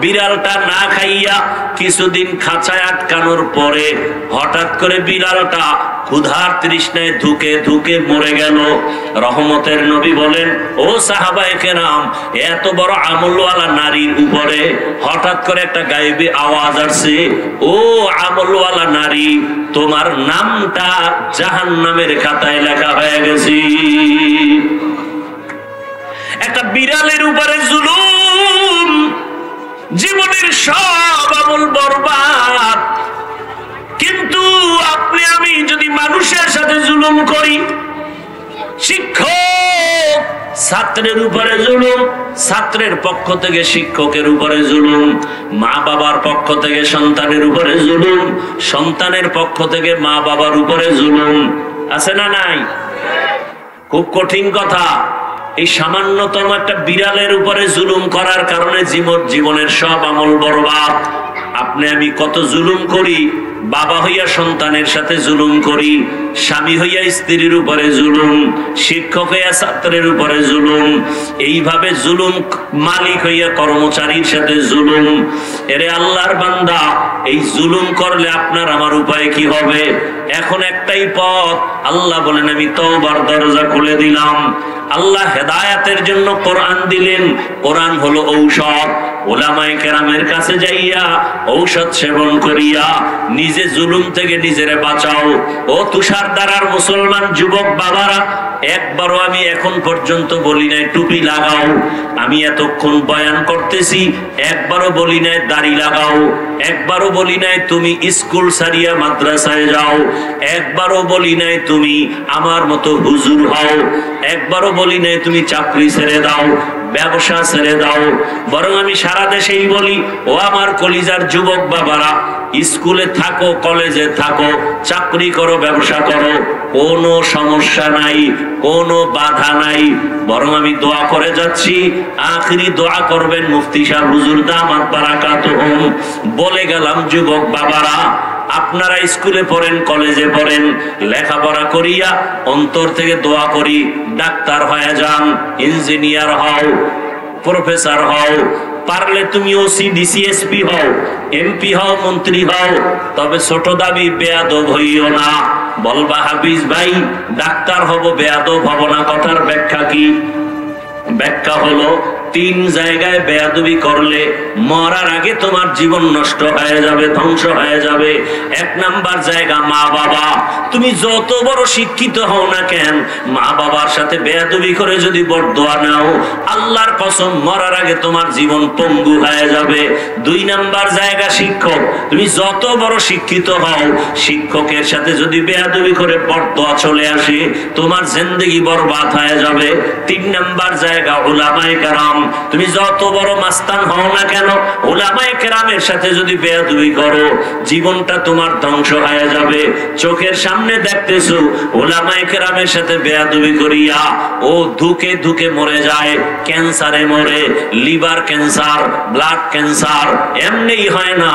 বিড়ালটা না খাইয়া কিছুদিন খাঁচায় আটকানোর পরে হঠাৎ করে বিড়ালটা ক্ষুধার তৃষ্ণায় ধুকে ধুকে মরে গেল। রহমতের নবী বলেন, ও সাহাবায়ে কেরাম, এত বড় আমলওয়ালা নারীর উপরে হঠাৎ করে একটা গায়েবী আওয়াজ আসছে, ও আমলওয়ালা নারী, তোমার নামটা জাহান্নামের খাতায় লেখা হয়ে গেছে। একটা বিড়ালের উপরে জুলুম, জীবনের সব আমল বরবাদ। কিন্তু আপনি আমি যদি মানুষের সাথে জুলুম করি, শিক্ষক ছাত্রের উপরে জুলুম, ছাত্রের পক্ষ থেকে শিক্ষকের উপরে জুলুম, মা বাবার পক্ষ থেকে সন্তানের উপরে জুলুম, সন্তানের পক্ষ থেকে মা বাবার উপরে জুলুম, আছে না নাই? খুব কঠিন কথা। এই সামান্যতম একটা বিড়ালের উপরে জুলুম করার কারণে জীবনের সব আমল বরবাদ। আপনি আমি কত জুলুম করি, বাবা হইয়া সন্তানের সাথে জুলুম করি, স্বামী হইয়া স্ত্রীর উপরে জুলুম, শিক্ষক হইয়া ছাত্রের উপরে জুলুম, এইভাবে জুলুম মালিক হইয়া কর্মচারীর সাথে জুলুম। এরে আল্লাহর বান্দা, এই জুলুম করলে আপনার আমার উপায় কি হবে? এখন একটাই পথ। আল্লাহ বলেন, আমি তওবার দরজা খুলে দিলাম। আল্লাহ হেদায়েতের জন্য কোরআন দিলেন। কোরআন হলো ঔষধ। উলামায়ে কেরামের কাছে যাইয়া ঔষধ সেবন করিয়া নিজে জুলুম থেকে নিজেরে বাঁচাও। ও তুষারধারার মুসলমান যুবক বাবারা, একবারও আমি এখন পর্যন্ত বলি নাই টুপি লাগাও। আমি এতক্ষণ বয়ান করতেছি, একবারও বলি নাই দাড়ি লাগাও, একবারও বলি নাই তুমি স্কুল ছাড়িয়া মাদ্রাসায় যাও, একবারও বলি নাই তুমি আমার মতো হুজুর হও, একবারও বলি নাই তুমি চাকরি ছেড়ে দাও, ব্যবসা ছেড়ে দাও। বরং আমি সারা দেশেই বলি, ও আমার কলিজার যুবক বাবারা, স্কুলে থাকো, কলেজে থাকো, চাকরি করো, ব্যবসা করো, কোনো সমস্যা নাই, কোনো বাধা নাই। বরং আমি দোয়া করে যাচ্ছি, আখিরি দোয়া করবেন মুফতি সাহেব হুজুর দামাত বারাকাতুহুম। বলে গেলাম যুবক বাবারা, আপনারা স্কুলে পড়েন, কলেজে পড়েন, লেখাপড়া করিয়া অন্তর থেকে দোয়া করি ডাক্তার হয়ে যান, ইঞ্জিনিয়ার হও, প্রফেসর হও, পারলে তুমি ওসি ডিসি এসপি হও, এমপি হও, মন্ত্রী হও। তবে ছোট দাবি বেয়াদব হইও না। বলবা হাফিজ ভাই ডাক্তার হব, বেয়াদব হব না, কথার ব্যাখ্যা কি? ব্যাখ্যা হলো, 3 জায়গায় বেয়াদবি করলে মরার আগে তোমার জীবন নষ্ট হয়ে যাবে, ধ্বংস হয়ে যাবে। 1 নাম্বার জায়গা মা বাবা। তুমি যত বড় শিক্ষিত হও না কেন, মা বাবার সাথে বেয়াদবি করে যদি বরদোয়া নাও, আল্লাহর কসম মরার আগে তোমার জীবন পঙ্গু হয়ে যাবে। 2 নাম্বার জায়গা শিক্ষক। তুমি যত বড় শিক্ষিত হও, শিক্ষকের সাথে যদি বেয়াদবি করে বরদোয়া চলে আসে, তোমার জিন্দেগি বরবাদ হয়ে যাবে। 3 নাম্বার জায়গা উলামায়ে কেরাম। তুমি যত বড় মাস্তান হও না কেন, উলামায়ে কেরামের সাথে যদি বেয়াদবি করো, জীবনটা তোমার ধ্বংস হয়ে যাবে। চোখের সামনে দেখতেছো উলামায়ে কেরামের সাথে বেয়াদবি করিয়া ও ধুকে ধুকে মরে যায়, ক্যান্সারে মরে, লিভার ক্যান্সার, ব্লাড ক্যান্সার। এমনি হয় না,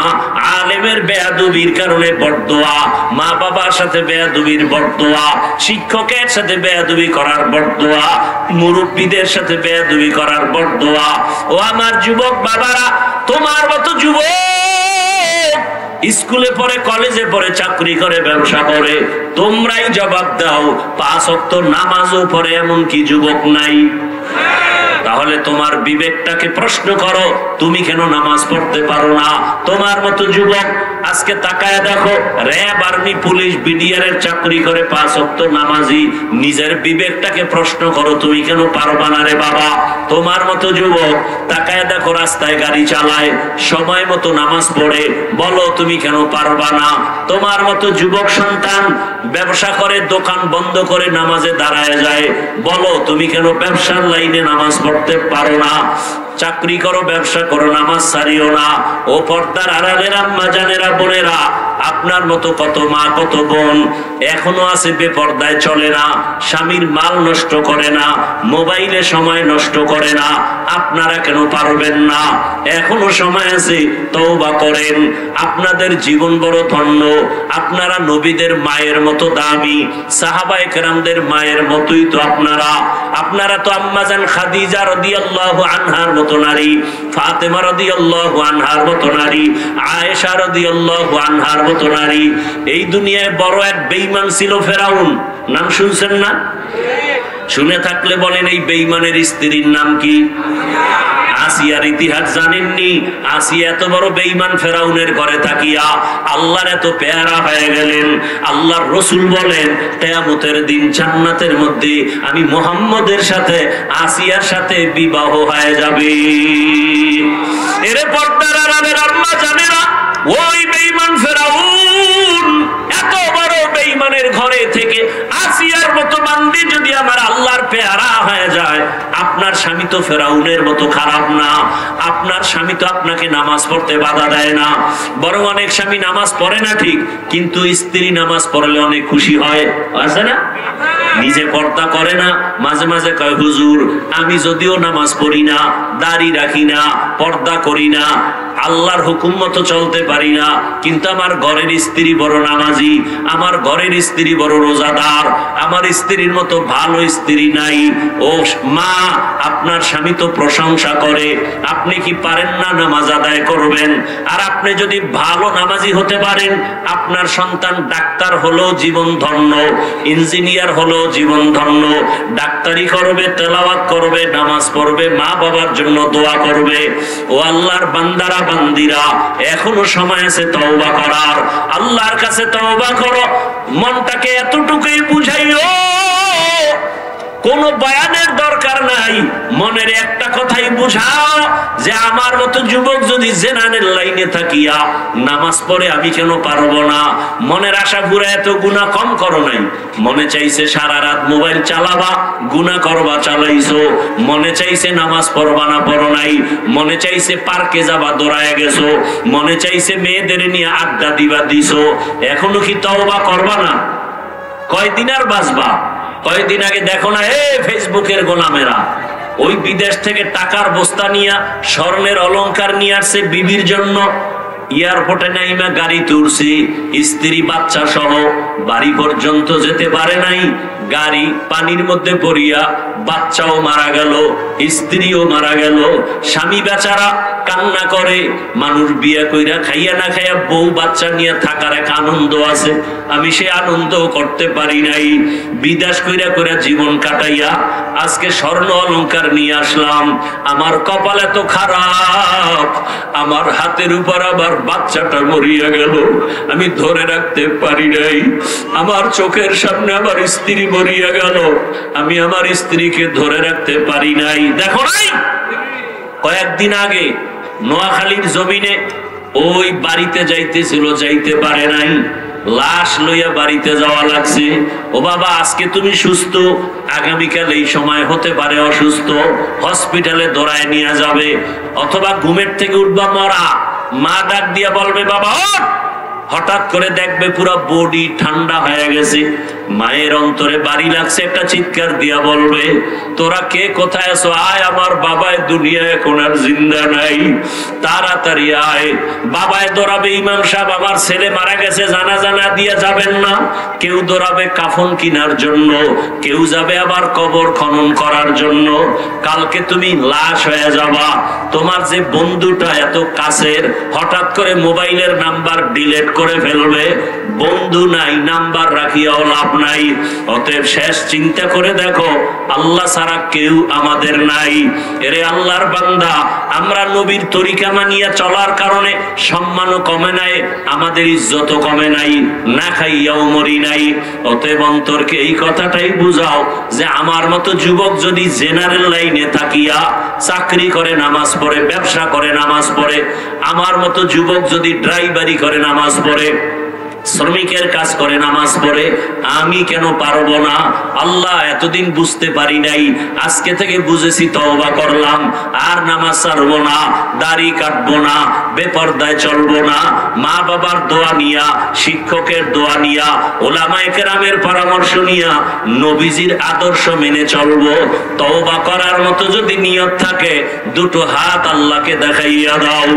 আলেমের বেয়াদবির কারণে বরদোয়া, মা বাবার সাথে বেয়াদবির বরদোয়া, শিক্ষকের সাথে বেয়াদবি করার বরদোয়া, মুরব্বীদের সাথে বেয়াদবি করার বরদোয়া। ও আমার যুবক বাবারা, তোমার মতো যুবক স্কুলে পড়ে, কলেজে পড়ে, চাকরি করে, ব্যবসা করে, তোমরাই জবাব দাও। 5 ওয়াক্ত নামাজও পড়ে এমন কি যুবক নাই? তাহলে তোমার বিবেকটাকে প্রশ্ন করো, তুমি কেন নামাজ পড়তে পারো না? তোমার মতো যুবক আজকে তাকায় দেখো, র‍্যাব, আর্মি, পুলিশ, বিডিআর এর চাকরি করে, 5 ওয়াক্ত নামাজি। নিজের বিবেকটাকে প্রশ্ন করো, তুমি কেন পারবা না রে বাবা? তোমার মতো যুবক তাকায় দেখো, রাস্তায় গাড়ি চালায়, সময় মতো নামাজ পড়ে, বলো তুমি কেন পারবা না? তোমার মতো যুবক সন্তান ব্যবসা করে, দোকান বন্ধ করে নামাজে দাঁড়ায় যায়, বলো তুমি কেন ব্যবসার লাইনে নামাজ পড়তে পারো না? চাকরি করো, ব্যবসা করো, নামাজ ছাড়িও না। ও পর্দার আড়ালের আম্মা জানেরা, বোনেরা, আপনার মতো কত মা, কত বোন এখনো আছে বেপর্দায় চলে না, স্বামীর মাল নষ্ট করে না, মোবাইলে সময় নষ্ট করে না। আপনারা কেন পারবেন না? এখনো সময় আছে, তওবা করেন। আপনাদের জীবন বড় ধন্য। আপনারা নবীদের মায়ের মতো দামি, সাহাবায়ে কেরামদের মায়ের মতোই তো আপনারা। আপনারা তো আম্মাজান খাদিজা রাদিয়াল্লাহু আনহার মতো নারী, ফাতেমা রাদিয়াল্লাহু আনহার মতো নারী, আয়েশা রাদিয়াল্লাহু আনহার মতো নারী। এই দুনিয়ায় বড় এক বেঈমান ছিল ফেরাউন, নাম শুনছেন না? শুনে থাকলে বলেন, এই বেঈমানের স্ত্রীর নাম কি? আসিয়ার ইতিহাস জানেননি? আসিয়া এত বড় বেঈমান ফেরাউনের ঘরে থাকিয়া আল্লাহর এত পেয়ারা হয়ে গেলেন। আল্লাহর রাসূল বলেন, কিয়ামতের দিন জান্নাতের মধ্যে আমি মুহাম্মদের সাথে আসিয়ার সাথে বিবাহ হয়ে যাবে। এরে পর্দার আড়ালের আম্মা জানেরা, ওই বেঈমান ফেরাউন এত বড় বেঈমানের ঘরে থেকে আসিয়ার মতো বান্দি যদি আমার আল্লাহর পেয়ারা হয়ে যায়, আপনার স্বামী তো ফেরাউনের মতো খারাপ না। আপনার স্বামী তো আপনাকে নামাজ পড়তে বাধা দেয় না, বরং অনেক স্বামী নামাজ পড়ে না ঠিক, কিন্তু স্ত্রী নামাজ পড়লে অনেক খুশি হয়, আছে না? নিজে পর্দা করে না, মাঝে মাঝে কয়, হুজুর আমি যদিও নামাজ পড়ি না, দাড়ি রাখি না, পর্দা করি না, আল্লাহর হুকুম মতো চলতে পারি না, কিন্তু আমার ঘরের স্ত্রী বড় নামাজি, আমার ঘরের স্ত্রী বড় রোজাদার, আমার স্ত্রীর মতো ভালো স্ত্রী নাই। ও মা, আপনার স্বামী তো প্রশংসা করে, আপনি কি পারেন না নামাজ আদায় করবেন? আর আপনি যদি ভালো নামাজি হতে পারেন, আপনার সন্তান ডাক্তার হলো জীবন ধন্য, ইঞ্জিনিয়ার হলো জীবন ধন্য, ডাক্তারি করবে, তেলাওয়াত করবে, নামাজ পড়বে, মা বাবার জন্য দোয়া করবে। ও আল্লাহর বান্দারা, বান্দিরা, এখনো সময় আছে তওবা করার। আল্লাহর কাছে তওবা করো, মনটাকে এতটুকুই বুঝাইও, কোন বয়ানের দরকার নাই, মনের একটা কথাই বুঝাও যে আমার মতো যুবক যদি জেনারেল লাইনে থাকিয়া নামাজ পড়ে আমি কেন পারবো না? মনের আশা পুরা এত গুনাহ কম করো নাই। মনে চাইছে সারা রাত মোবাইল চালাবা, গুনাহ করবা, চালাইছো। মনে চাইছে নামাজ পড়বা না, পড়ো নাই। মনে চাইছে পার্কে যাবা, দৌড়ায় গেছো। মনে চাইছে মেয়েদের নিয়ে আড্ডা দিবা, দিছো। এখনো কি তওবা করবা না? কয়দিন আর বাঁচবা? কয়েকদিন আগে দেখো না, ফেসবুকের গোলামেরা ওই বিদেশ থেকে টাকার বস্তা নিয়ে, স্বর্ণের অলংকার নিয়ে আসছে বিবির জন্য, এয়ারপোর্টে নাইমা গাড়িতে উঠছে, স্ত্রী বাচ্চা সহ বাড়ি পর্যন্ত যেতে পারে নাই, গাড়ি পানির মধ্যে পড়িয়া বাচ্চাও মারা গেল, স্ত্রীও মারা গেল। স্বামী বেচারা কান্না করে। মানুষ বিয়ে কইরা খাইয়া না খাইয়া বউ বাচ্চা নিয়ে থাকার এক আনন্দ আছে, আমি সে আনন্দ করতে পারি নাই। বিদেশ কইরা কইরা জীবন কাটাইয়া আজকে স্বর্ণ অলংকার নিয়ে আসলাম। আমার কপাল এত খারাপ, আমার হাতের উপর আবার বাচ্চাটা মরিয়া গেল, আমি ধরে রাখতে পারি নাই। আমার চোখের সামনে আমার স্ত্রী মরিয়া গেল, আমি আমার স্ত্রীকে ধরে রাখতে পারি নাই। দেখো নাই, কয়েকদিন আগে নোয়াখালীর জমিনে ওই বাড়িতে যাইতেছিল, যাইতে পারে নাই। লাশ লইয়া বাড়িতে যাওয়া লাগছে। ও বাবা, আজকে তুমি সুস্থ, আগামীকাল এই সময় হতে পারে অসুস্থ, হসপিটালে দৌড়ায় নিয়ে যাবে, অথবা ঘুমের থেকে উঠবা মরা, মা ডাক দিয়া বলবে বাবা ওঠ, হঠাৎ করে দেখবে পুরো বডি ঠান্ডা হয়ে গেছে, মায়ের অন্তরে বাড়ি লাগছে, একটা চিৎকার দিয়া বলবে তোরা কে কোথায় আছো, আয়, আমার বাবায় দুনিয়ায় এখন আর জিন্দা নাই, তাড়াতাড়ি আয়। বাবায় দৌড়াবে ইমাম সাহেব আমার ছেলে মারা গেছে, জানাজা না দিয়া যাবেন না। কেউ দৌড়াবে কাফন কেনার জন্য, কেউ যাবে আবার কবর খনন করার জন্য। কালকে তুমি লাশ হয়ে যাবা। তোমার যে বন্ধুটা এত কাছের হঠাৎ করে মোবাইলের নাম্বার ডিলিট করে ফেলবে, বন্ধু নাই, নাম্বার রাখিয়াও লাভ নাই। অতএব শেষ চিন্তা করে দেখো, আল্লাহ ছাড়া কেউ আমাদের নাই। এরে আল্লাহর বান্দা, আমরা নবীর তরিকা মানিয়া চলার কারণে সম্মানও কমে নাই, আমাদের ইজ্জতও কমে নাই, না খাইয়াও মরি নাই। অতএব অন্তরকে এই কথাটাই বুঝাও যে আমার মতো যুবক যদি জেনারেল লাইনে থাকিয়া চাকরি করে, নামাজ পড়ে, ব্যবসা করে, নামাজ পড়ে, আমার মতো যুবক যদি ড্রাইভারি করে, নামাজ পড়ে, শ্রমিকের কাজ করে, নামাজ পড়ে, আমি কেন পারবো না? আল্লাহ এতদিন বুঝতে পারি নাই, আজকে থেকে বুঝেছি, তওবা করলাম, আর নামাজ ছাড়বো না, দাড়ি কাটবো না, বেপরদায় চলবো না, মা বাবার দোয়া নিয়া, শিক্ষকের দোয়া নিয়া, ওলামায়ে কেরামের পরামর্শ নিয়া নবীজির আদর্শ মেনে চলবো। তওবা করার মতো যদি নিয়ত থাকে, দুটো হাত আল্লাহকে দেখাইয়া দাও।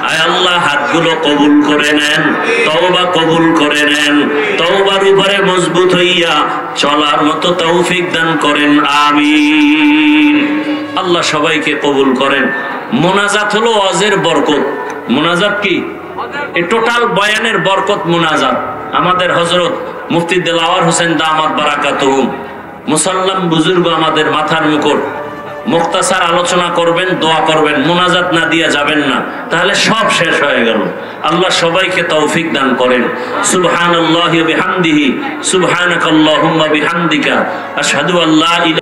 আয় আল্লাহ, হাতগুলো কবুল করে নেন, তওবা কবুল করে নেন, তওবার উপরে মজবুত হইয়া চলার মতো তৌফিক দান করেন, আমিন। আল্লাহ সবাইকে কবুল করেন। মোনাজাত হলো ওয়াজের বরকত। মোনাজাত কি? এই টোটাল বয়ানের বরকত মোনাজাত। আমাদের হযরত মুফতি দেলাওয়ার হোসেন দামাত বারাকাতুহুম, মুসাল্লাম বুজুর্গ, আমাদের মাথার মুকুট, মুখতাসার আলোচনা করবেন, দোয়া করবেন, মোনাজাত না দিয়া যাবেন না, তাহলে সব শেষ হয়ে গেল। আল্লাহ সবাইকে তৌফিক দান করেন। সুবহানাল্লাহি ওয়া বিহামদিহি, সুবহানাকাল্লাহুম্মা বিহামদিকা, আশহাদু আল্লা ইলাহা